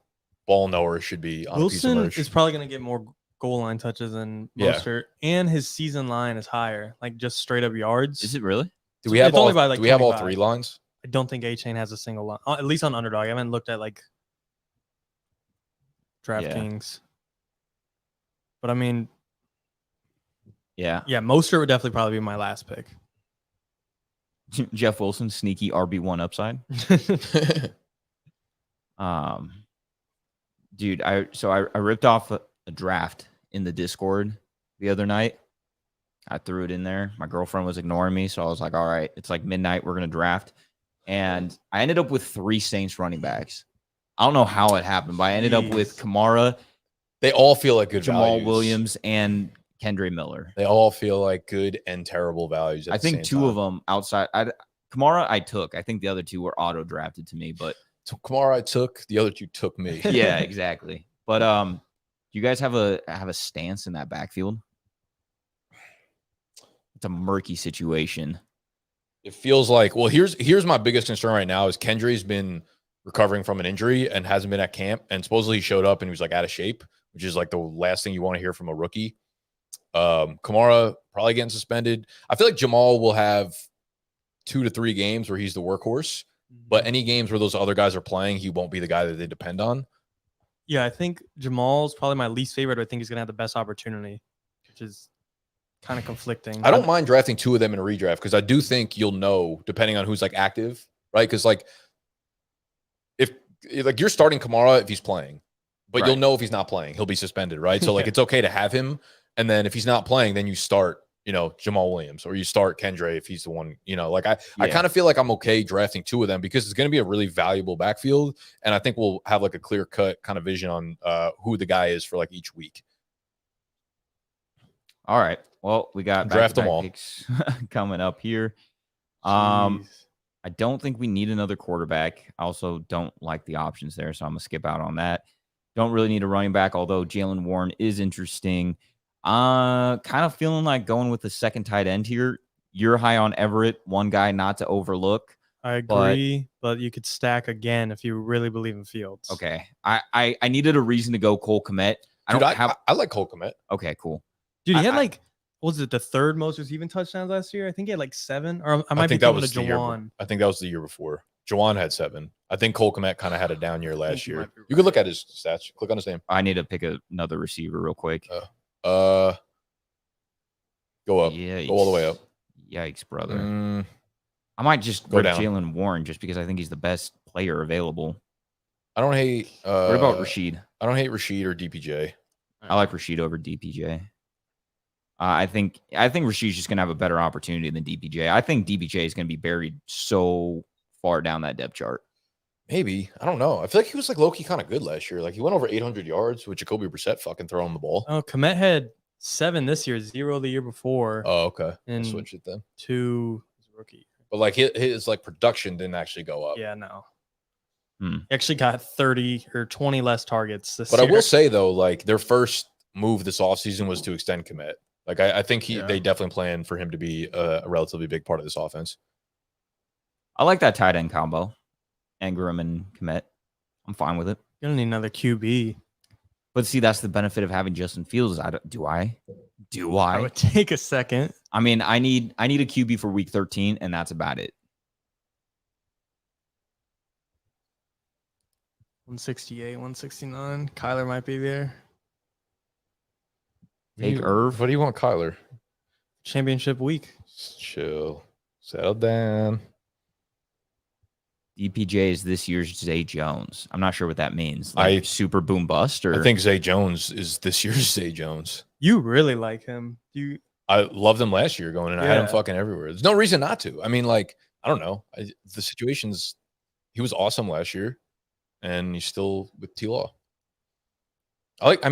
Ball knower should be on Wilson a piece of merch. is probably going to get more goal line touches than Mostert, and his season line is higher, like just straight up yards. Is it really? Do we have all? By, like, do we have all 25. 3 lines? I don't think A-Chain has a single line, at least on Underdog. I haven't looked at like DraftKings, but I mean, yeah, Mostert would definitely probably be my last pick. Jeff Wilson, sneaky RB1 upside. Dude, I ripped off a draft in the Discord the other night. I threw it in there. My girlfriend was ignoring me, so I was like, all right, it's like midnight. We're going to draft. And I ended up with 3 Saints running backs. I don't know how it happened, but I ended up with Kamara. They all feel like good Jamal values. Williams and Kendre Miller. They all feel like good and terrible values. I think 2 of them outside. Kamara I took. I think the other 2 were auto drafted to me, but so Kamara I took. The other 2 took me. Yeah, exactly. But do you guys have a stance in that backfield? It's a murky situation. It feels like, well, here's my biggest concern right now is Kendry's been recovering from an injury and hasn't been at camp, and supposedly he showed up and he was like out of shape, which is like the last thing you want to hear from a rookie. Kamara probably getting suspended. I feel like Jamal will have 2 to 3 games where he's the workhorse, but any games where those other guys are playing, he won't be the guy that they depend on. Yeah, I think Jamal's probably my least favorite. I think he's gonna have the best opportunity, which is kind of conflicting. I don't mind drafting 2 of them in a redraft because I do think you'll know depending on who's like active, right? Because like if like you're starting Kamara if he's playing, but you'll know if he's not playing, he'll be suspended, right? So like it's okay to have him, and then if he's not playing, then you start, Jamal Williams, or you start Kendre if he's the one, like I kind of feel like I'm okay drafting 2 of them because it's going to be a really valuable backfield, and I think we'll have like a clear cut kind of vision on who the guy is for like each week. All right. Well, we got draft them all picks coming up here. Jeez. I don't think we need another quarterback. I also don't like the options there, so I'm gonna skip out on that. Don't really need a running back, although Jalen Warren is interesting. Kind of feeling like going with the second tight end here. You're high on Everett, one guy not to overlook. I agree, but you could stack again if you really believe in Fields. Okay. I needed a reason to go Cole Kmet. I like Cole Kmet. Okay, cool. Dude, he had what was it, the 3rd most receiving touchdowns last year? I think he had like 7. Or I might be thinking of Jawan. I think that was the year before. Jawan had 7. I think Cole Kmet kind of had a down year last year. You could look at his stats. Click on his name. I need to pick another receiver real quick. Go up. Yikes. Go all the way up. Yikes, brother. I might just go Jalen Warren just because I think he's the best player available. I don't hate. What about Rashid? I don't hate Rashid or DPJ. I like Rashid over DPJ. I think Rashid's just gonna have a better opportunity than DPJ. I think DPJ is gonna be buried so far down that depth chart. Maybe. I don't know. I feel like he was like low-key kind of good last year. Like he went over 800 yards with Jacoby Brissett fucking throwing the ball. Oh, Komet had 7 this year, 0 the year before. Oh, okay. I'll and switch it then. 2 rookie. But like his like production didn't actually go up. Yeah, no. Hmm. He actually got 30 or 20 less targets this But year. I will say though, like their first move this offseason was to extend Komet. Like I think they definitely plan for him to be a relatively big part of this offense. I like that tight end combo, Ingram and Komet. I'm fine with it. You don't need another QB. But see, that's the benefit of having Justin Fields. Do I? I would take a second. I mean, I need a QB for week 13, and that's about it. 168, 169. Kyler might be there. Take Irv. What do you want, Kyler? Championship week. Chill. Settle down. DPJ is this year's Zay Jones. I'm not sure what that means. Like super boom bust, or I think Zay Jones is this year's Zay Jones. You really like him. I loved him last year going in. I had him Yeah. fucking everywhere. There's no reason not to. I mean, like, I don't know. The situations, he was awesome last year, and he's still with T-Law. I like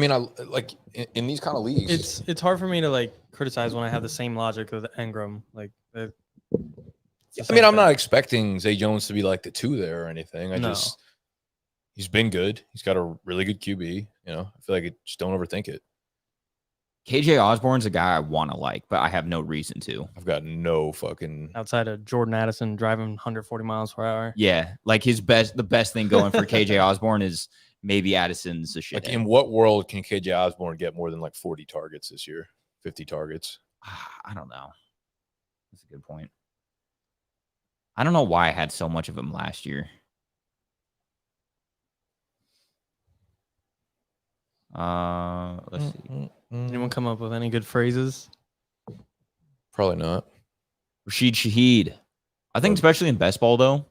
in these kind of leagues. It's hard for me to like criticize when I have the same logic with Ingram. Like, I'm not expecting Zay Jones to be like the 2 there or anything. He's been good. He's got a really good QB. You know, I feel like just don't overthink it. KJ Osborne's a guy I want to like, but I have no reason to. I've got no fucking outside of Jordan Addison driving 140 miles per hour. Yeah, like the best thing going for KJ Osborne is maybe Addison's a shit. Like, in what world can KJ Osborne get more than like 40 targets this year? 50 targets? I don't know. That's a good point. I don't know why I had so much of him last year. Let's see. Anyone come up with any good phrases? Probably not. Rashid Shaheed. I think especially in best ball though,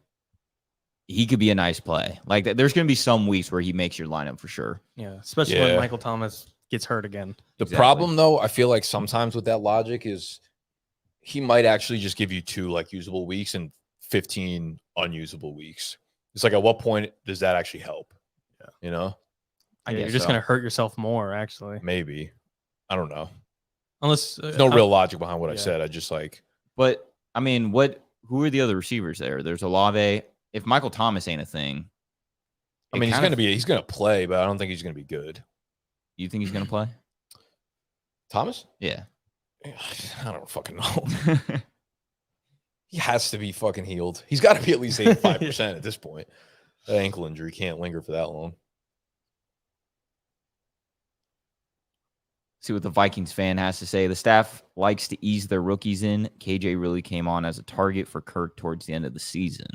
he could be a nice play. Like there's going to be some weeks where he makes your lineup for sure. Yeah, especially when Michael Thomas gets hurt again. The problem though, I feel like sometimes with that logic is he might actually just give you 2 like usable weeks and 15 unusable weeks. It's like, at what point does that actually help? Yeah. You know? You're just going to hurt yourself more, actually. Maybe. I don't know. Unless there's no real logic behind what I said. I just like. But I mean, who are the other receivers there? There's Olave. If Michael Thomas ain't a thing, I mean, he's going to play, but I don't think he's going to be good. You think he's going to play? Thomas? Yeah. I don't fucking know. He has to be fucking healed. He's got to be at least 85% at this point. That ankle injury can't linger for that long. See what the Vikings fan has to say. The staff likes to ease their rookies in. KJ really came on as a target for Kirk towards the end of the season.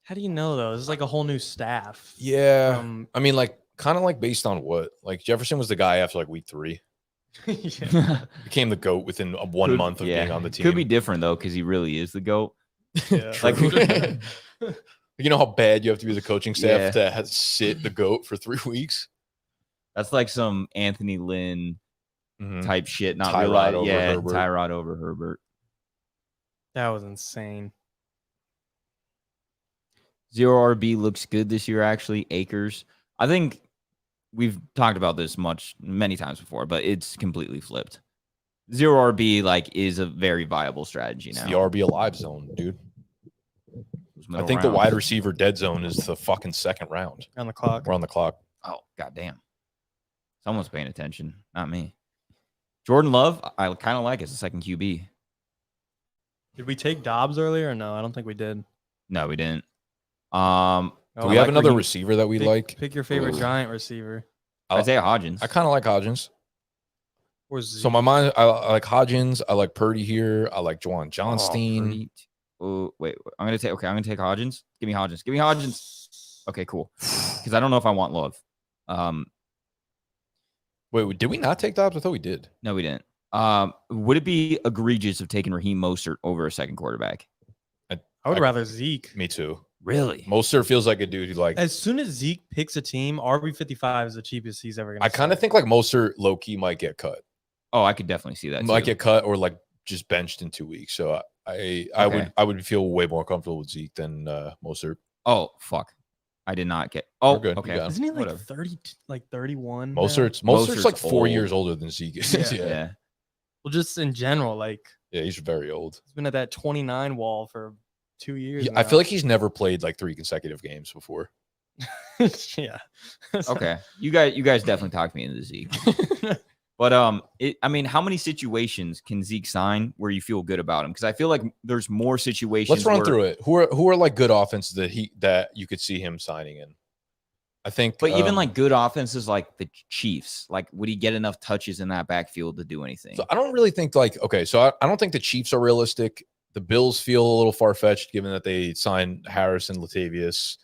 How do you know, though? This is like a whole new staff. Yeah. I mean, like, kind of like based on what? Like, Jefferson was the guy after like week 3. Became the GOAT within 1 month of being on the team. Could be different, though, because he really is the GOAT. Yeah. Like, you know how bad you have to be the coaching staff to sit the GOAT for 3 weeks? That's like some Anthony Lynn type shit. Not Tyrod really. over Herbert. Tyrod over Herbert. That was insane. Zero RB looks good this year, actually. Akers. I think we've talked about this many times before, but it's completely flipped. Zero RB is a very viable strategy now. It's the RB alive zone, dude. I think the wide receiver dead zone is the fucking second round. On the clock. We're on the clock. Oh, goddamn. Someone's paying attention, not me. Jordan Love, I kind of like as a second QB. Did we take Dobbs earlier or no? I don't think we did. No, we didn't. Do we have another receiver that we like? Pick your favorite giant receiver. Isaiah Hodgins. I kind of like Hodgins. So my mind, I like Hodgins. I like Purdy here. I like Juwan Johnstein. Oh, wait. I'm gonna take Hodgins. Give me Hodgins. Okay, cool. Because I don't know if I want Love. Wait, did we not take Dobbs? I thought we did. No, we didn't. Would it be egregious of taking Raheem Mostert over a second quarterback? I would rather Zeke. Me too. Really? Mostert feels like a dude who like. As soon as Zeke picks a team, RB55 is the cheapest he's ever going to. I kind of think like Mostert low key might get cut. Oh, I could definitely see that. Might Too. get cut or like just benched in 2 weeks. So I would feel way more comfortable with Zeke than Mostert. Oh fuck, I did not get. We're Oh, good. You okay. got him. Isn't he like Whatever. 30, like 31? now? Mostert's like 4 old. years older than Zeke is. Yeah. Yeah. Well, just in general, like Yeah, he's very old. he's been at that 29 wall for 2 years. I feel like he's never played like 3 consecutive games before. yeah. Okay, you guys definitely talked me into Zeke. But I mean, how many situations can Zeke sign where you feel good about him? Because I feel like there's more situations. Let's run through it. Who are like good offenses that you could see him signing in? I think, But even like good offenses like the Chiefs, like would he get enough touches in that backfield to do anything? so I don't really think like okay. So I don't think the Chiefs are realistic. The Bills feel a little far fetched given that they signed Harris and Latavius.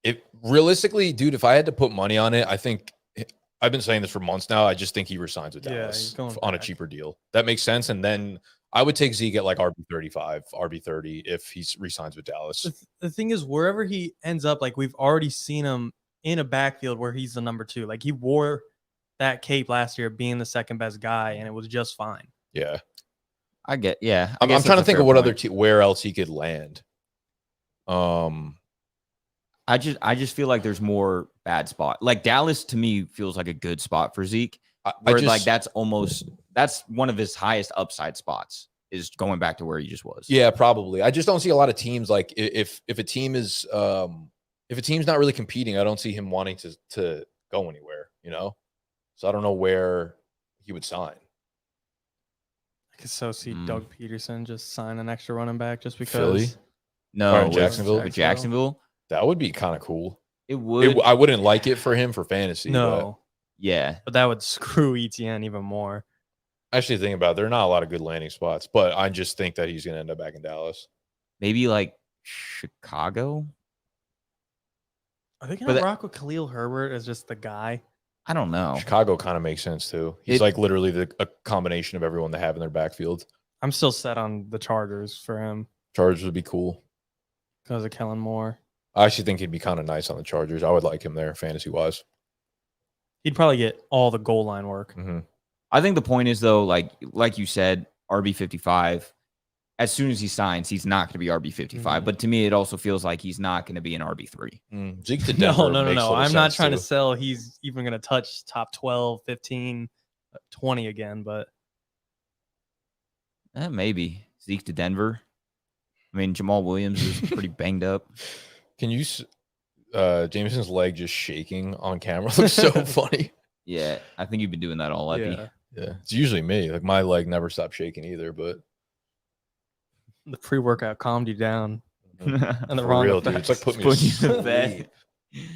If realistically, dude, if I had to put money on it, I think I've been saying this for months now. I just think he resigns with Yeah, Dallas he's going on a back. cheaper deal. That makes sense. And then I would take Zeke at like RB35, RB30 if he resigns with Dallas. The thing is, wherever he ends up, like we've already seen him in a backfield where he's the number 2. Like he wore that cape last year, being the second best guy, and it was just fine. Yeah. I get, yeah. I'm trying to think of what other where else he could land. I just feel like there's more bad spot. Like Dallas to me feels like a good spot for Zeke. Where like that's one of his highest upside spots is going back to where he just was. Yeah, probably. I just don't see a lot of teams like if a team is if a team's not really competing, I don't see him wanting to go anywhere, you know? So I don't know where he would sign. I could so see Doug Peterson just sign an extra running back just because. Philly? No, Jacksonville? With Jacksonville. That would be kind of cool. It would. I wouldn't like it for him for fantasy. No. Yeah. But that would screw ETN even more. Actually, thinking about it, there are not a lot of good landing spots, but I just think that he's going to end up back in Dallas. Maybe like Chicago. Are they going to rock with Khalil Herbert as just the guy? I don't know. Chicago kind of makes sense too. He's like literally a combination of everyone they have in their backfield. I'm still set on the Chargers for him. Chargers would be cool. Because of Kellen Moore. I actually think he'd be kind of nice on the Chargers. I would like him there fantasy-wise. He'd probably get all the goal line work. Mm-hmm. I think the point is, though, like you said, RB55, as soon as he signs, he's not going to be RB55. Mm-hmm. But to me, it also feels like he's not going to be an RB3. Zeke to Denver No. I'm not trying to sell he's even going to touch top 12, 15, 20 again, but. Maybe. Zeke to Denver. I mean, Jamal Williams is pretty banged up. Can you Jameson's leg just shaking on camera looks so funny. Yeah, I think you've been doing that all Epi. Yeah. It's usually me. Like my leg never stops shaking either, but the pre-workout calmed you down. And the wrong real, dude. It's like putting me to bed.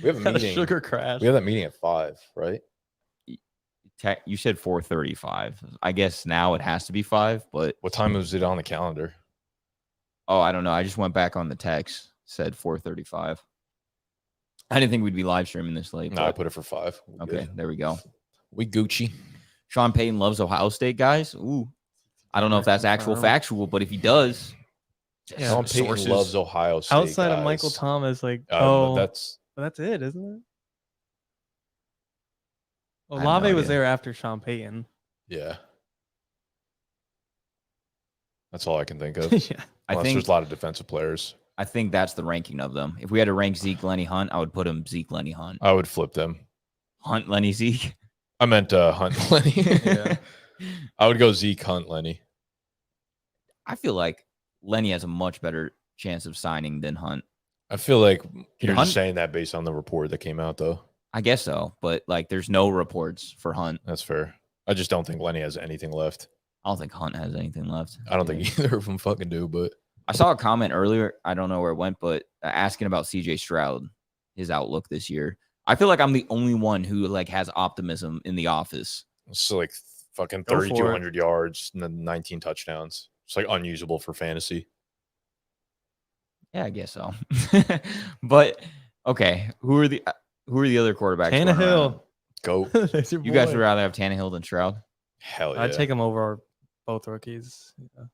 We have a meeting. Sugar crash. We have that meeting at 5, right? You said 4:35. I guess now it has to be 5, but what time was it on the calendar? Oh, I don't know. I just went back on the text. Said 4:35. I didn't think we'd be live streaming this late. No, I put it for 5. Okay, there we go. We Gucci. Sean Payton loves Ohio State, guys. Ooh, I don't know if that's actual factual, but if he does, Sean Payton loves Ohio State. Outside of Michael Thomas, like that's it, isn't it? Olave was there after Sean Payton. Yeah. That's all I can think of. Yeah. I think there's a lot of defensive players. I think that's the ranking of them. If we had to rank Zeke, Lenny, Hunt, I would put him Zeke, Lenny, Hunt. I would flip them. Hunt, Lenny, Zeke. I meant Hunt, Lenny. Yeah. I would go Zeke, Hunt, Lenny. I feel like Lenny has a much better chance of signing than Hunt. I feel like you're just saying that based on the report that came out, though. I guess so, but like there's no reports for Hunt. That's fair. I just don't think Lenny has anything left. I don't think Hunt has anything left. I don't think either of them fucking do, but I saw a comment earlier. I don't know where it went, but asking about CJ Stroud, his outlook this year. I feel like I'm the only one who like has optimism in the office. So like fucking 3,200 yards and then 19 touchdowns. It's like unusable for fantasy. Yeah, I guess so. But okay, who are the other quarterbacks? Tannehill. Go. You guys would rather have Tannehill than Stroud? Hell yeah. I'd take him over both rookies. Yeah.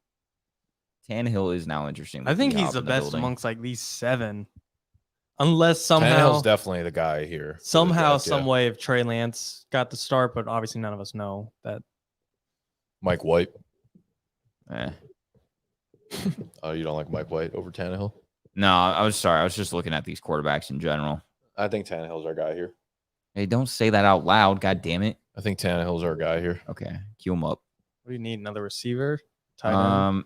Tannehill is now interesting. I think he's the best amongst like these 7. Unless somehow, Tannehill's definitely the guy here. somehow, Draft, yeah. some way, if Trey Lance got the start, but obviously none of us know that. Mike White. Eh. Oh, you don't like Mike White over Tannehill? No, I was sorry. I was just looking at these quarterbacks in general. I think Tannehill's our guy here. Hey, don't say that out loud. God damn it. I think Tannehill's our guy here. Okay, cue him up. What do you need? Another receiver? Tight end?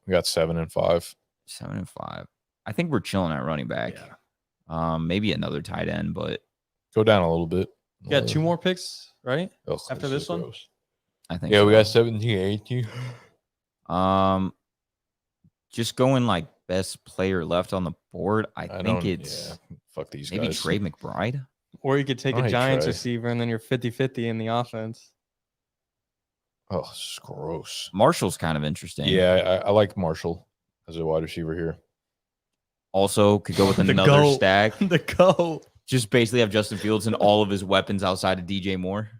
We got 7 and 5. 7 and 5. I think we're chilling at running back. Yeah. Maybe another tight end, but Go down a little bit. You got 2 more picks, right? Ugh, After this one? gross. I think Yeah, we so. got 17, 18. Just going like best player left on the board. I think don't- it's yeah, fuck these maybe guys. Trey McBride. Or you could take I a hate Giants Trey. receiver and then you're 50-50 in the offense. Oh, this is gross. Marshall's kind of interesting. Yeah, I like Marshall as a wide receiver here. Also could go with The another GOAT. stack. The GOAT. Just basically have Justin Fields and all of his weapons outside of DJ Moore.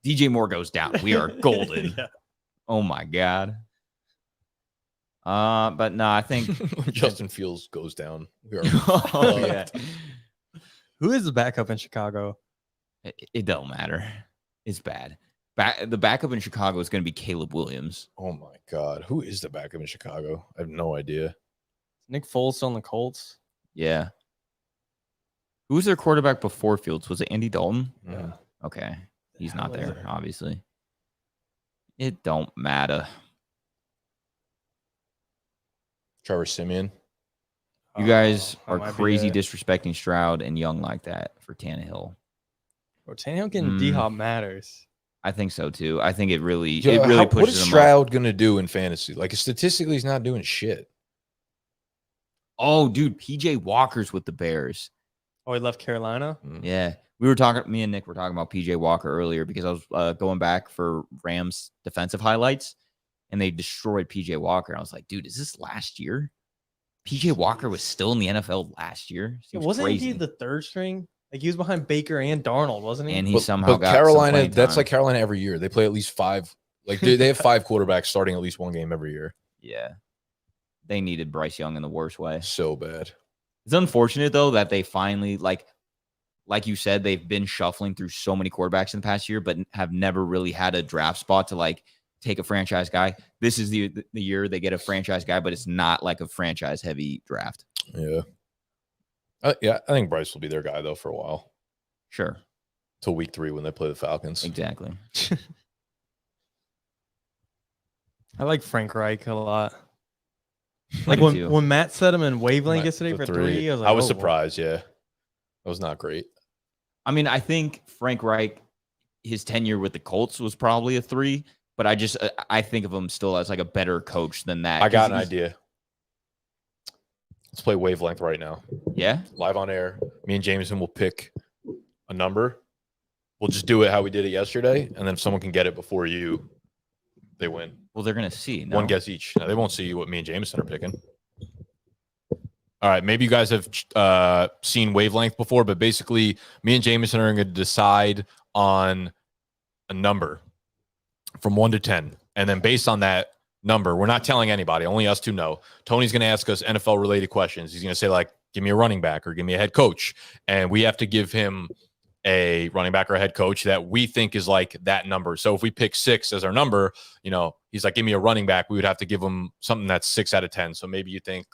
DJ Moore goes down. We are golden. Yeah. Oh my god. But no, I think Justin Fields goes down. We are oh, yeah. Who is the backup in Chicago? It don't matter. It's bad. The backup in Chicago is going to be Caleb Williams. Oh my god, who is the backup in Chicago? I have no idea. Nick Foles still on the Colts? Yeah. Who was their quarterback before Fields? Was it Andy Dalton? Yeah. Okay. He's Hell not is there, it? obviously. It don't matter. Trevor Simeon. You guys that are might be crazy it. disrespecting Stroud and Young like that for Tannehill. Bro, Tannehill getting Mm. D-Hop matters. I think so too. I think it really Yo, pushes what is him up. Stroud gonna do in fantasy? Like statistically, he's not doing shit. Oh, dude, PJ Walker's with the Bears. Oh, he left Carolina? Mm. Yeah. Me and Nick were talking about PJ Walker earlier because I was going back for Rams defensive highlights and they destroyed PJ Walker. I was like, dude, is this last year? PJ Walker was still in the NFL last year. Yeah, Seems wasn't crazy. he the third string? Like he was behind Baker and Darnold, wasn't he? And he But, somehow but got some Carolina. playing That's time. like Carolina every year. They play at least 5. Like they have 5 quarterbacks starting at least one game every year. Yeah. They needed Bryce Young in the worst way. So bad. It's unfortunate though that they finally like you said, they've been shuffling through so many quarterbacks in the past year, but have never really had a draft spot to like take a franchise guy. This is the year they get a franchise guy, but it's not like a franchise heavy draft. Yeah. Yeah, I think Bryce will be their guy though for a while Sure. till week 3 when they play the Falcons. Exactly. I like Frank Reich a lot. Like Me too. when Matt said him in Wavelength Matt, yesterday the for 3, I was like, I was oh, surprised. Yeah, that was not great. I mean, I think Frank Reich, his tenure with the Colts was probably a 3, but I think of him still as like a better coach than that. I got an 'cause idea. Let's play Wavelength right now, Yeah. live on air. Me and Jameson will pick a number. We'll just do it how we did it yesterday, and then if someone can get it before you, they win. Well, they're gonna see. No? One guess each. Now, they won't see what me and Jameson are picking. All right, maybe you guys have seen Wavelength before, but basically, me and Jameson are going to decide on a number from 1 to 10, and then based on that number, we're not telling anybody, only us two know. Tony's going to ask us NFL related questions. He's going to say like, "Give me a running back" or "Give me a head coach," and we have to give him a running back or a head coach that we think is like that number. So if we pick 6 as our number, you know, he's like, "Give me a running back," we would have to give him something that's 6 out of 10. So maybe you think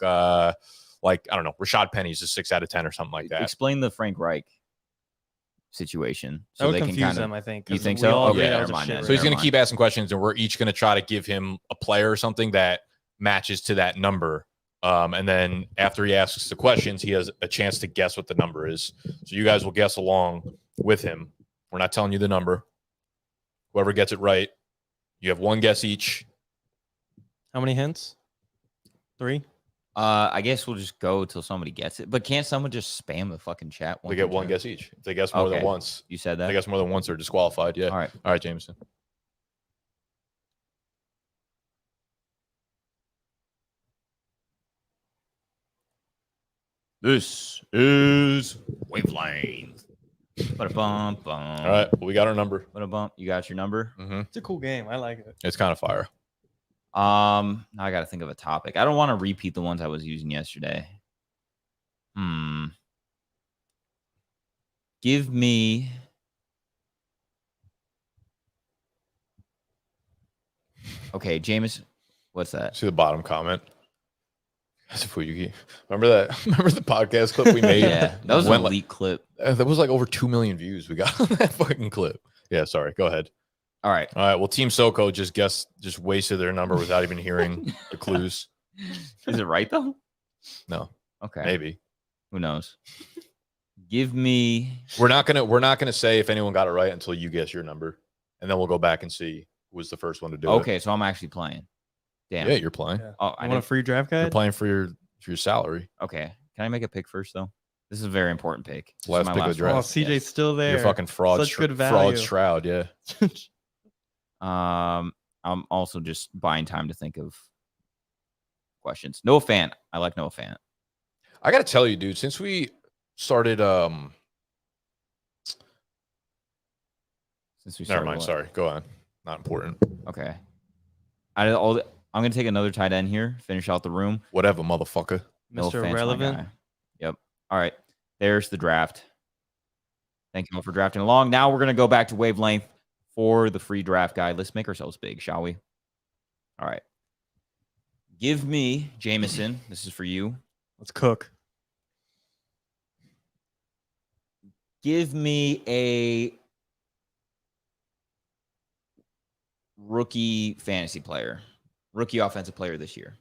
like, I don't know, Rashad Penny's a 6 out of 10 or something like that. Explain the Frank Reich situation that would they can confuse kind of. them, I think. You 'cause think we so? all Okay, agree that never was a mind shit then. So he's race. going Never to keep asking questions, and we're each going to try to give him a player or something that matches to that number. And then after he asks the questions, he has a chance to guess what the number is. So you guys will guess along with him. We're not telling you the number. Whoever gets it right, you have 1 guess each. How many hints? 3? I guess we'll just go till somebody gets it. But can't someone just spam the fucking chat? They get 1 guess each. If they guess more than Okay. once, You said if that. they guess more than once, they're disqualified. Yeah. All right. All right, Jameson. This is Wavelength. Ba-da-bum, bum. All right, well, we got our number. Ba-da-bum. You got your number? It's a cool game. I like it. It's kind of fire. Now I got to think of a topic. I don't want to repeat the ones I was using yesterday. Give me. Okay, Jameis. What's that? See the bottom comment. That's a Fuyuki. Remember that? Remember the podcast clip we made? Yeah, that was an Went elite clip. that was like over 2 million views we got on that fucking clip. Yeah, sorry. Go ahead. All right. Well, Team Soko just wasted their number without even hearing the clues. Is it right though? No. Okay. Maybe. Who knows? Give me. We're not gonna say if anyone got it right until you guess your number, and then we'll go back and see who was the first one to do it. Okay, so I'm actually playing. Damn. Yeah, you're playing. Yeah. Oh, I want a free draft guide. You're playing for your salary. Okay. Can I make a pick first though? This is a very important pick. This is Last my pick of the draft. Oh, CJ's still there. You're fucking fraud. Such good Fraud value. Shroud. Yeah. I'm also just buying time to think of questions. Noah Fant. I like Noah Fant. I gotta tell you, dude. Since we started, never mind. what? Sorry. Go on. Not important. Okay. I'm gonna take another tight end here. Finish out the room. Whatever, motherfucker. Noah Mr. Fant's my Irrelevant. guy. Yep. All right. There's the draft. Thank you all for drafting along. Now we're gonna go back to Wavelength for the free draft guide. Let's make ourselves big, shall we? All right. Give me Jameson. This is for you. Let's cook. Give me a rookie fantasy player, rookie offensive player this year.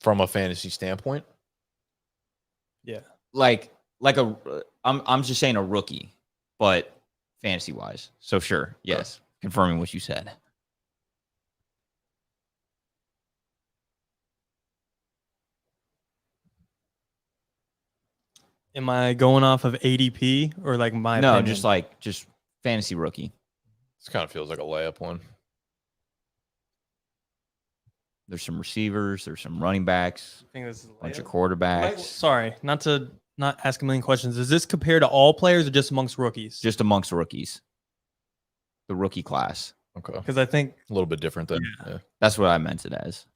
From a fantasy standpoint, Yeah. I'm just saying a rookie, but fantasy wise. So sure, yes, confirming what you said. Am I going off of ADP or like my No, opinion? just fantasy rookie. this kind of feels like a layup one. There's some receivers, there's some running backs, I think this is a bunch of layup. quarterbacks. Sorry, not ask a million questions. Is this compared to all players or just amongst rookies? Just amongst rookies. The rookie class. Okay. Because I think A little bit different than. Yeah. That's what I meant it as.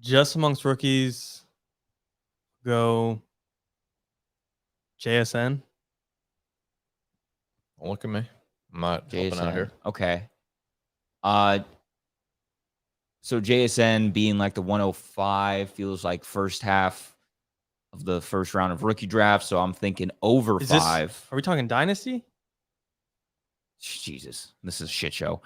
just amongst rookies, go JSN. Don't look at me. I'm not helping out JSN. here. Okay. So JSN being like the 105 feels like first half of the first round of rookie draft. So I'm thinking over Is this- 5. Are we talking dynasty? Jesus, this is a shit show.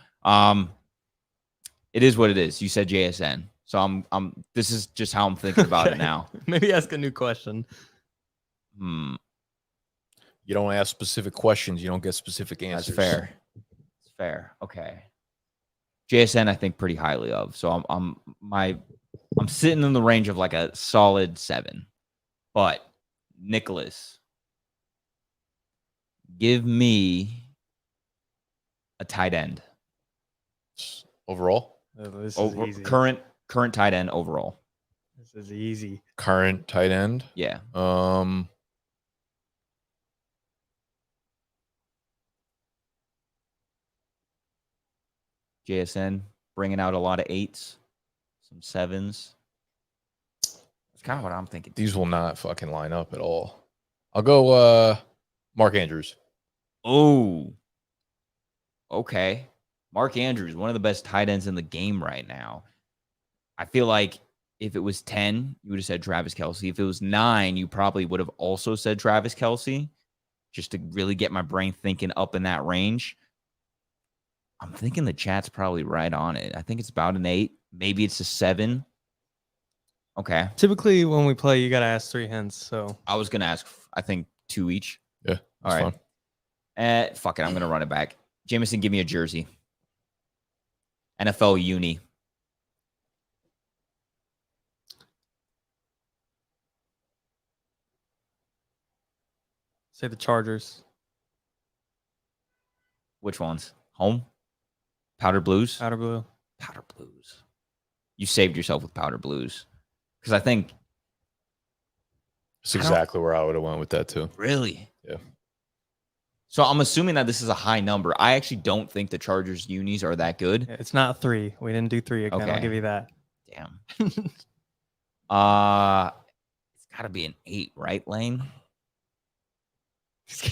It is what it is. You said JSN. So I'm this is just how I'm thinking about it Okay. now. Maybe ask a new question. Hmm. You don't ask specific questions. You don't get specific answers. That's fair. It's fair. Okay. JSN, I think pretty highly of. So I'm sitting in the range of like a solid 7. But Nicholas, give me a tight end. Overall, This is easy. Current tight end overall. This is easy. current tight end. Yeah. JSN bringing out a lot of 8s, some 7s. That's kind of what I'm thinking. These will not fucking line up at all. I'll go Mark Andrews. Oh, okay. Mark Andrews, one of the best tight ends in the game right now. I feel like if it was 10, you would have said Travis Kelce. If it was 9, you probably would have also said Travis Kelce, just to really get my brain thinking up in that range. I'm thinking the chat's probably right on it. I think it's about an 8. Maybe it's a 7. Okay. Typically, when we play, you got to ask 3 hints. So I was going to ask, I think, 2 each. Yeah. All right. Fuck it. I'm going to run it back. Jameson, give me a jersey. NFL uni. say the Chargers. Which ones? Home? Powder Blues? Powder blue. Powder Blues. You saved yourself with Powder Blues. Because I think... That's exactly where I would have went with that too. Really? Yeah. So I'm assuming that this is a high number. I actually don't think the Chargers unis are that good. Yeah, it's not 3. We didn't do 3 again. Okay. I'll give you that. Damn. gotta be an 8, right, Lane?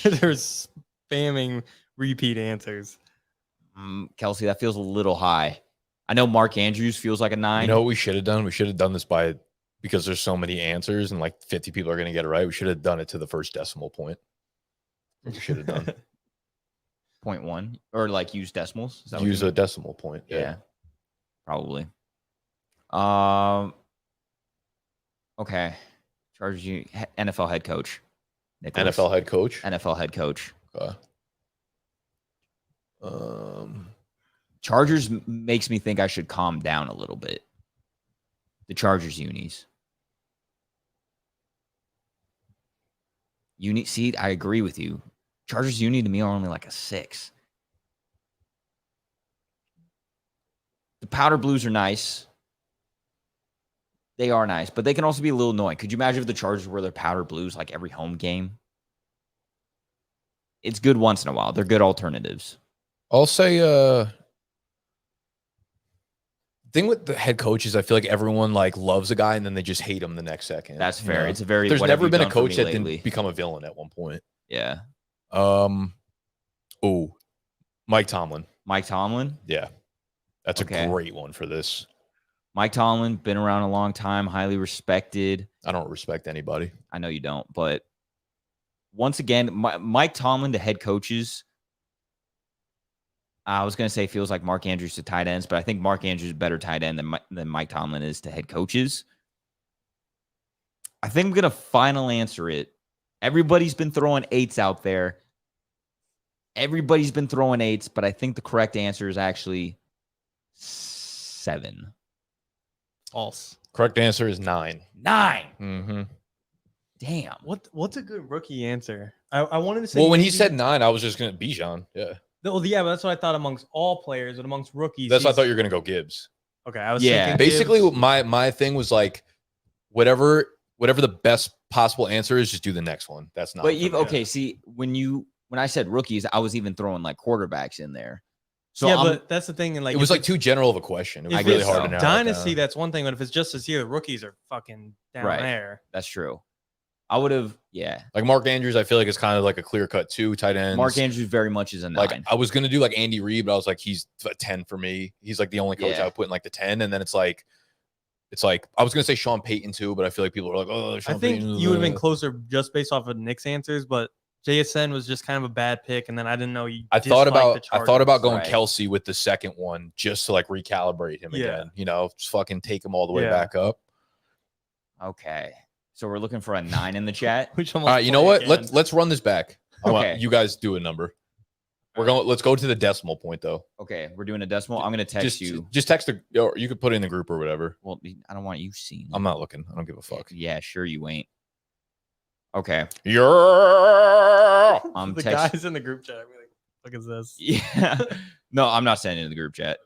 They're spamming repeat answers. Kelsey, that feels a little high. I know Mark Andrews feels like a 9. You know what we should have done? We should have done this because there's so many answers and like 50 people are going to get it right. We should have done it to the first decimal point. What we should have done. 0.1 or like use decimals. Is that what Use you a mean? decimal point. Yeah, probably. Okay. Chargers NFL head coach. Nicholas. NFL head coach. NFL head coach. Okay. Chargers makes me think I should calm down a little bit. The Chargers unis. See, I agree with you. Chargers uni to me are only like a 6. The powder blues are nice. They are nice, but they can also be a little annoying. Could you imagine if the Chargers were their powder blues like every home game? It's good once in a while. They're good alternatives. I'll say thing with the head coaches, I feel like everyone like loves a guy and then they just hate him the next second. That's fair. You know? It's a very There's what have never you been a done for coach me that lately? didn't become a villain at one point. Yeah. Mike Tomlin. Mike Tomlin. Yeah. That's Okay. a great one for this. Mike Tomlin, been around a long time, highly respected. I don't respect anybody. I know you don't, but once again, Mike Tomlin to head coaches. I was going to say feels like Mark Andrews to tight ends, but I think Mark Andrews is a better tight end than Mike Tomlin is to head coaches. I think I'm going to final answer it. Everybody's been throwing 8s out there. Everybody's been throwing 8s, but I think the correct answer is actually 7. False. Correct answer is 9. 9. Mm-hmm. Damn. What's a good rookie answer? I wanted to say. Well, when he maybe- said 9, I was just going to Bijan. Yeah. Well, yeah, but that's what I thought amongst all players, but amongst rookies. That's why I he's- thought you were going to go Gibbs. Okay, I was Yeah. thinking Basically, Gibbs. my thing was like, whatever the best possible answer is, just do the next one. That's not. But for even me. okay, see when I said rookies, I was even throwing like quarterbacks in there. So yeah, I'm- but that's the thing, and like it was if like too general of a question. It was if really it's hard to narrow it dynasty, down. that's one thing, but if it's just this year, the rookies are fucking down Right. there. that's true. I would have, yeah. Like Mark Andrews, I feel like it's kind of like a clear cut 2 tight ends. Mark Andrews very much is a 9. Like I was gonna do like Andy Reid, but I was like, he's a 10 for me. He's like the only coach Yeah. I would put in like the 10, and then it's like I was gonna say Sean Payton too, but I feel like people are like, oh, Sean I think Payton, you would have been closer just based off of Nick's answers, but JSN was just kind of a bad pick, and then I didn't know you. I thought about Chargers. going Right. Kelsey with the second one just to like recalibrate him Yeah. again. You know, just fucking take him all the way Yeah. back up. Okay. So we're looking for a 9 in the chat. Which All right, you know what? Let's run this back. I want Okay. you guys do a number. Let's go to the decimal point though. Okay, we're doing a decimal. I'm gonna text you. Just text or you could put it in the group or whatever. Well, I don't want you seeing. I'm not looking. I don't give a fuck. Yeah, sure you ain't. Okay. Yeah. I'm the text- guys in the group chat. Are like, look at this. Yeah. No, I'm not sending it in the group chat.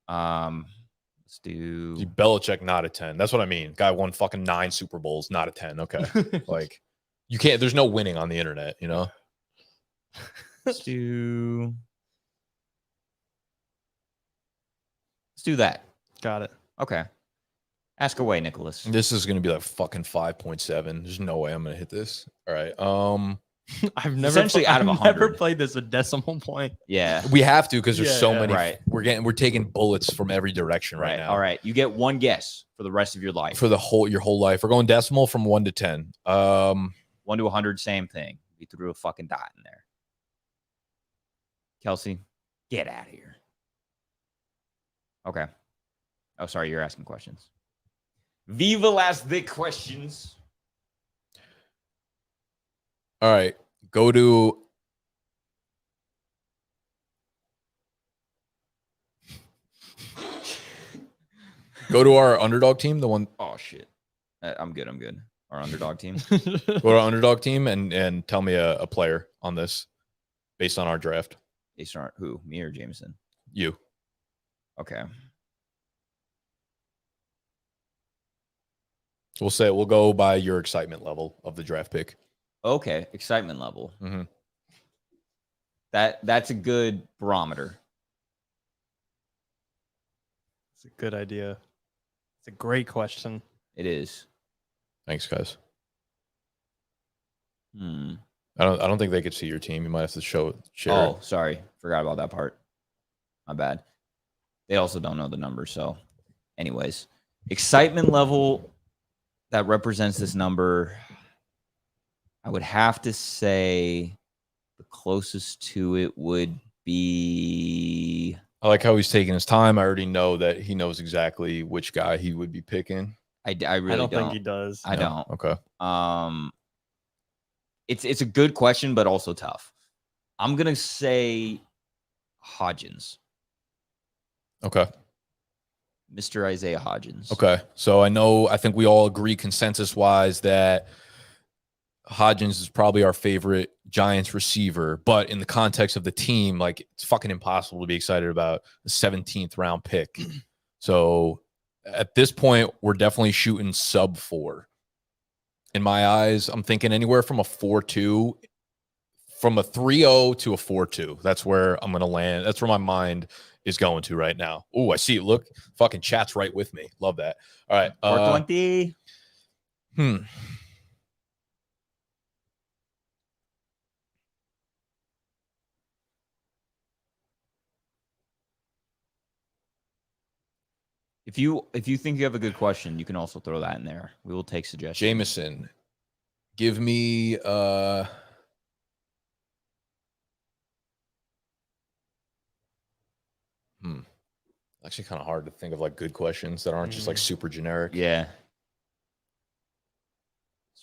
Let's do. Belichick not a 10. That's what I mean. Guy won fucking 9 Super Bowls, not a 10. Okay. Like you can't, there's no winning on the internet, you know? Let's do. Let's do that. Got it. Okay. Ask away, Nicholas. This is gonna be like fucking 5.7. There's no way I'm gonna hit this. All right. I've never Essentially out of I've never 100. played this a decimal point. Yeah. We have to because there's Yeah, so yeah. many. Right. We're taking bullets from every direction right now. All right. You get one guess for the rest of your life. For your whole life. We're going decimal from 1 to 10. 1 to 100, same thing. We threw a fucking dot in there. Kelsey, get out of here. Okay. Oh, sorry. You're asking questions. Viva las the questions. All right. Go to our underdog team, the one. Oh, shit. I'm good. Our underdog team. Go to our underdog team and tell me a player on this based on our draft. They start who? Me or Jameson? You. Okay. We'll go by your excitement level of the draft pick. Okay. Excitement level. Mm-hmm. That's a good barometer. It's a good idea. It's a great question. It is. Thanks, guys. I don't think they could see your team. You might have to share Oh, it. sorry. Forgot about that part. My bad. They also don't know the number. So, anyways, excitement level that represents this number, I would have to say the closest to it would be. I like how he's taking his time. I already know that he knows exactly which guy he would be picking. I really don't think he does. I don't. Okay. It's a good question, but also tough. I'm gonna say Hodgins. Okay. Mr. Isaiah Hodgins. Okay. So I think we all agree consensus wise that Hodgins is probably our favorite Giants receiver, but in the context of the team, like it's fucking impossible to be excited about the 17th round pick. So at this point, we're definitely shooting sub 4. In my eyes, I'm thinking anywhere from a 4.2, from a 3.0 to a 4.2. That's where I'm going to land. That's where my mind is going to right now. Oh, I see it. Look, fucking chat's right with me. Love that. All right. 420. If you think you have a good question, you can also throw that in there. We will take suggestions. Jameson, give me actually kind of hard to think of like good questions that aren't just like super generic. Yeah.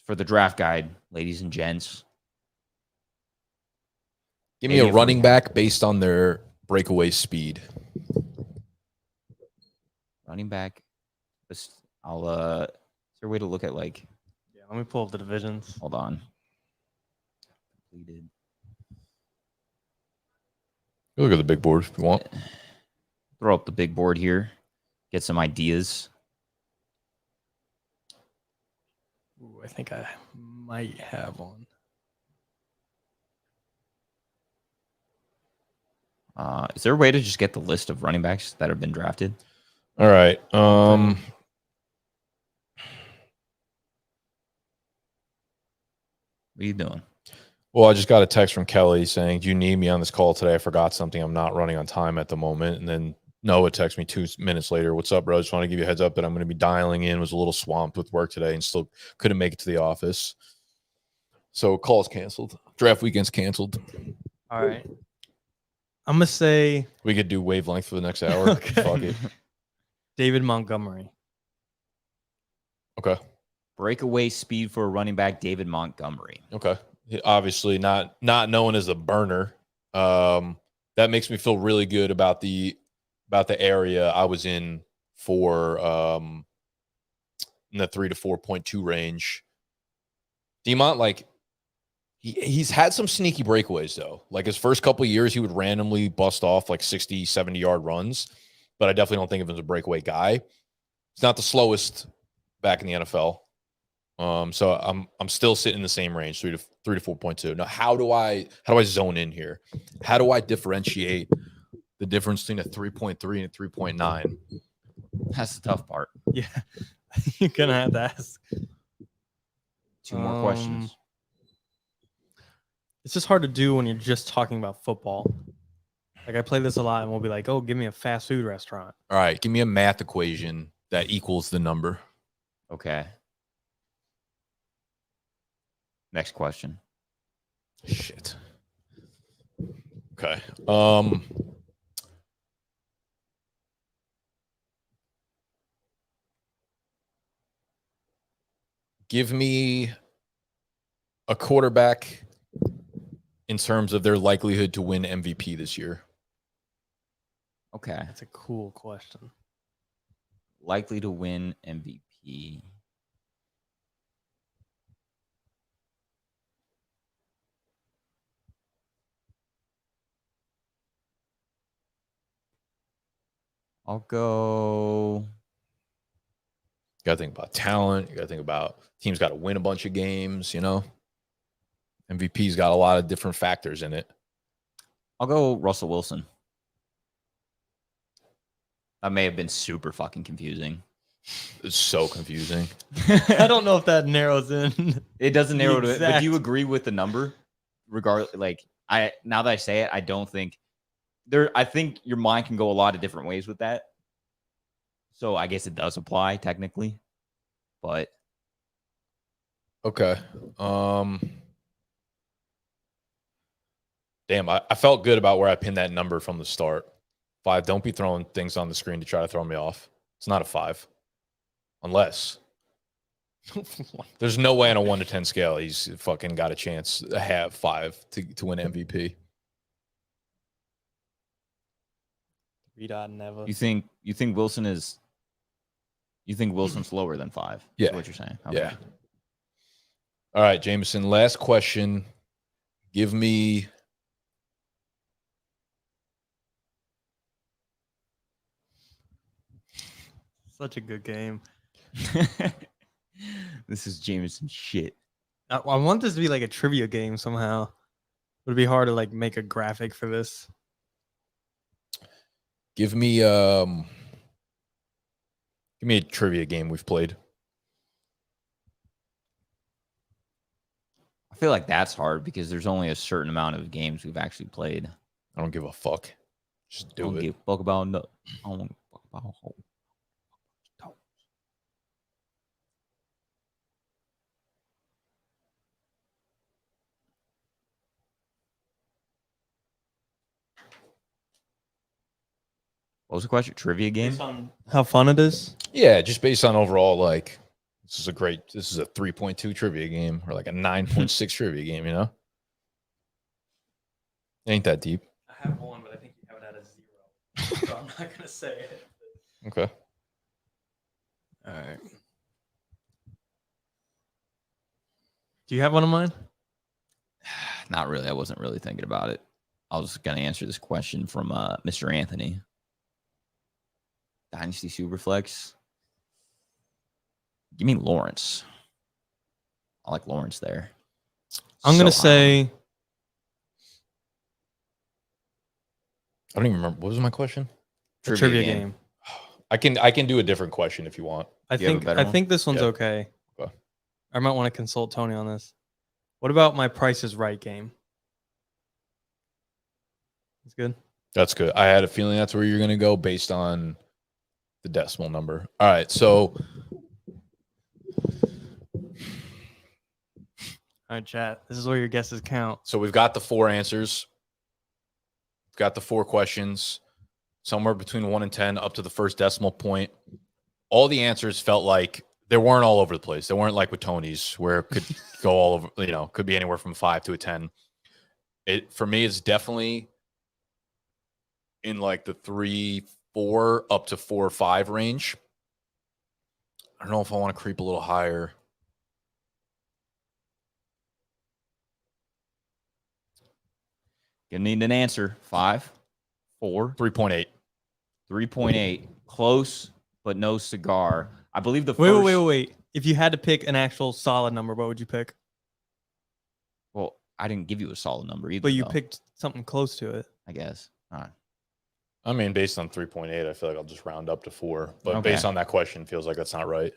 For the draft guide, ladies and gents. Give me a running back based on their breakaway speed. Running back. Is there a way to look at like? Yeah, let me pull up the divisions. Hold on. Completed. Look at the big board if you want. Throw up the big board here. Get some ideas. Ooh, I think I might have one. Is there a way to just get the list of running backs that have been drafted? All right. What are you doing? Well, I just got a text from Kelly saying, "Do you need me on this call today? I forgot something. I'm not running on time at the moment." And then Noah texted me 2 minutes later. "What's up, bro? Just want to give you a heads up that I'm going to be dialing in. Was a little swamped with work today and still couldn't make it to the office. So call's canceled. Draft weekend's canceled." All right. I'm going to say We could do wavelength for the next hour. Okay. Fuck it. David Montgomery. Okay. Breakaway speed for a running back, David Montgomery. Okay. Obviously not known as a burner. That makes me feel really good about the area I was in for in the 3 to 4.2 range. Demont, like he's had some sneaky breakaways though. Like his first couple of years, he would randomly bust off like 60, 70-yard runs, but I definitely don't think of him as a breakaway guy. He's not the slowest back in the NFL. So I'm still sitting in the same range, 3 to 4.2. Now, how do I zone in here? How do I differentiate the difference between a 3.3 and a 3.9? That's the tough part. Yeah. You're going to have to ask. 2 more questions. It's just hard to do when you're just talking about football. Like I play this a lot and we'll be like, "Oh, give me a fast food restaurant." All right, give me a math equation that equals the number. Okay. Next question. Shit. Okay. Give me a quarterback in terms of their likelihood to win MVP this year. Okay. That's a cool question. Likely to win MVP. I'll go. You got to think about talent. You got to think about teams got to win a bunch of games, you know? MVP's got a lot of different factors in it. I'll go Russell Wilson. That may have been super fucking confusing. It's so confusing. I don't know if that narrows in. It doesn't narrow to it. But do you exact- agree with the number? Regardless, like now that I say it, I don't think I think your mind can go a lot of different ways with that. So I guess it does apply technically, but Okay. Damn, I felt good about where I pinned that number from the start. 5. Don't be throwing things on the screen to try to throw me off. It's not a 5. Unless there's no way on a 1 to 10 scale he's fucking got a chance to have 5 to win MVP. Never. you think Wilson's lower than 5? Yeah. Is what you're saying. Yeah. All right, Jameson, last question. Give me Such a good game. This is Jameson shit. I want this to be like a trivia game somehow. Would it be hard to like make a graphic for this? give me a trivia game we've played. I feel like that's hard because there's only a certain amount of games we've actually played. I don't give a fuck. Just I do don't it. give a fuck about no. I don't give a fuck about. What was the question? Trivia game? Based on how fun it is. Yeah, just based on overall, like, this is a 3.2 trivia game or like a 9.6 trivia game, you know? Ain't that deep. I have one, but I think you have it at a 0. So I'm not gonna say it. Okay. All right. Do you have one of mine? Not really. I wasn't really thinking about it. I was going to answer this question from Mr. Anthony. Dynasty Superflex. Give me Lawrence. I like Lawrence there. I'm gonna So high. say I don't even remember. What was my question? a trivia game. I can do a different question if you want. I Do you have a think better I one? think this one's Yeah. okay. Okay. I might want to consult Tony on this. What about my Price is Right game? It's good. That's good. I had a feeling that's where you're going to go based on the decimal number. All right. So All right, chat. This is where your guesses count. we've got the 4 answers. We've got the 4 questions, somewhere between 1 and 10 up to the first decimal point. All the answers felt like they weren't all over the place. They weren't like with Tony's where it could go all over, could be anywhere from 5 to a 10. For me, it's definitely in like the 3, 4 up to 4 or 5 range. I don't know if I want to creep a little higher. You need an answer. 5, 4, 3.8. 3.8. Close, but no cigar. I believe the first. Wait. If you had to pick an actual solid number, what would you pick? Well, I didn't give you a solid number either. But you though, picked something close to it. I guess. All right. I mean, based on 3.8, I feel like I'll just round up to 4. But Okay. based on that question, feels like that's not right.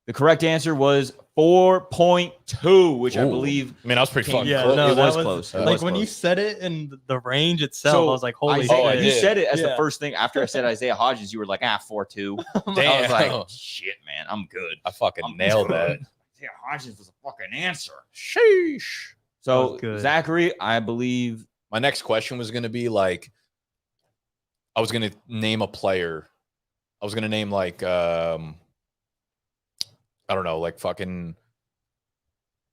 The correct answer was 4.2, which I Ooh. believe. I mean, I was pretty fucking Yeah, close. no, it that was close. It Like was when you close. said it in the range itself, So, I was like, holy Isaiah, I shit. you did. said it as the Yeah. first thing after I said Isaiah Hodgins. You were like, 4.2. I Damn. was like, shit, man, I'm good. I fucking I'm nailed good. that. Isaiah Hodgins was a fucking answer. Sheesh. So, was good. Zachary, I believe. My next question was going to be like, I was going to name a player. I was going to name like, I don't know, like fucking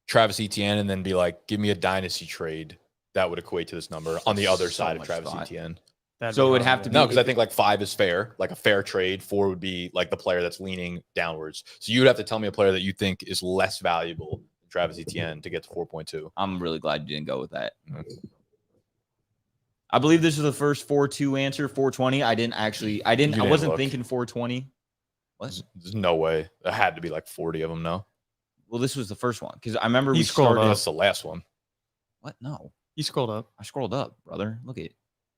Travis Etienne and then be like, give me a dynasty trade that would equate to this number on the other So side of much Travis thought. Etienne. That'd So be it would hard, have to yeah. No, because I think like 5 is fair, like a fair trade. 4 would be like the player that's leaning downwards. So you'd have to tell me a player that you think is less valuable than Travis Etienne to get to 4.2. I'm really glad you didn't go with that. Mhm. I believe this is the first 4.2 answer. 420. I You I didn't wasn't look. thinking 420. What? There's no way. There had to be like 40 of them, no? Well, this was the first one because I remember He we scrolled started. up. That's the last one. What? No, You scrolled up. I scrolled up, brother. Look at it.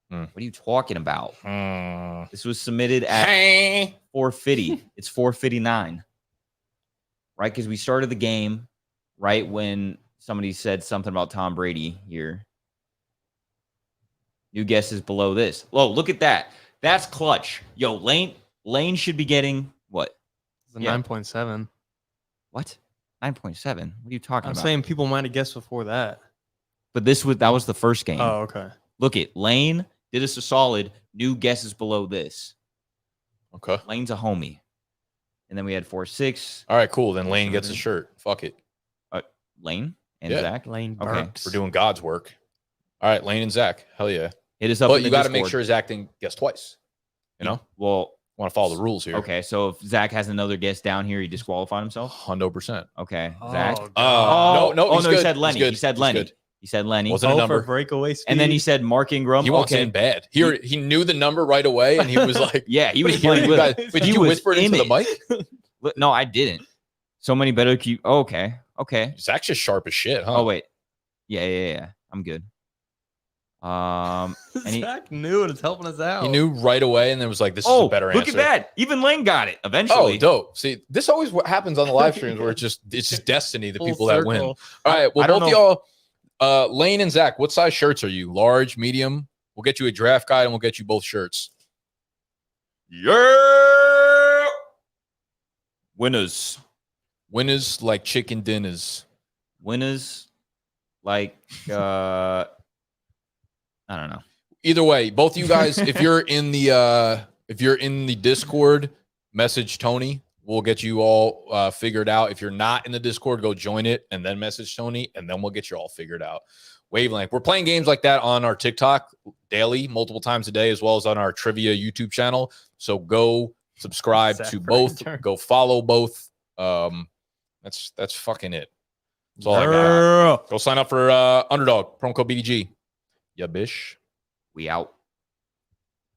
What are you talking about? Hmm. This was submitted at 450. It's 459. Right? Because we started the game right when somebody said something about Tom Brady here. New guesses below this. Oh, look at that. That's clutch. Yo, Lane should be getting what? It's a Yeah. 9.7. What? 9.7. What are you talking I'm about? saying people might have guessed before that. But that was the first game. Oh, okay. Look at Lane did us a solid. New guesses below this. Okay. Lane's a homie. And then we had 4-6. All right, cool. Then Lane gets a shirt. Fuck it. Lane and Yeah. Zach. Lane Okay. Burks. We're doing God's work. All right, Lane and Zach. Hell yeah. Hit us up. But in you the got to make Discord. sure Zach didn't guess twice. You know? Well, Want to follow the rules here. okay. So if Zach has another guess down here, he disqualified himself. 100%. Okay. Oh, Zach. God. No, he's He good. said He's Lenny. good. He said He's Lenny. good. He said Lenny. Wasn't a Oh, for number. breakaway speed. And then he said Mark Ingram. He wants okay. in bad. He knew the number right away, and he was like, Yeah, he was "Wait, here playing you with guys- it. Wait, He did you was whisper it in into the it. mic? No, I didn't. So many better keep. Oh, okay. Okay. Zach's just sharp as shit, huh? Oh, wait. Yeah. I'm good. And he, Zach knew it. It's helping us out. He knew right away, and then was like, "This is a better look answer." at that. Even Lane got it eventually. Oh, dope. See, this always what happens on the live streams where it's just destiny, the Full people that win. circle. All right. Well, I don't both y'all, Lane and Zach, what size shirts are you? Large, medium? We'll get you a draft guide and we'll get you both shirts. Yeah. Winners. Winners like chicken dinners. Winners like I don't know. Either way, both of you guys, if you're in the Discord, message Tony. We'll get you all figured out. If you're not in the Discord, go join it and then message Tony, and then we'll get you all figured out. Wavelength. We're playing games like that on our TikTok daily, multiple times a day, as well as on our trivia YouTube channel. So go subscribe Zach to both. Brinker. Go follow both. That's fucking it. That's all I got. Go sign up for Underdog. Promo code BDG. Yeah, bish. We out.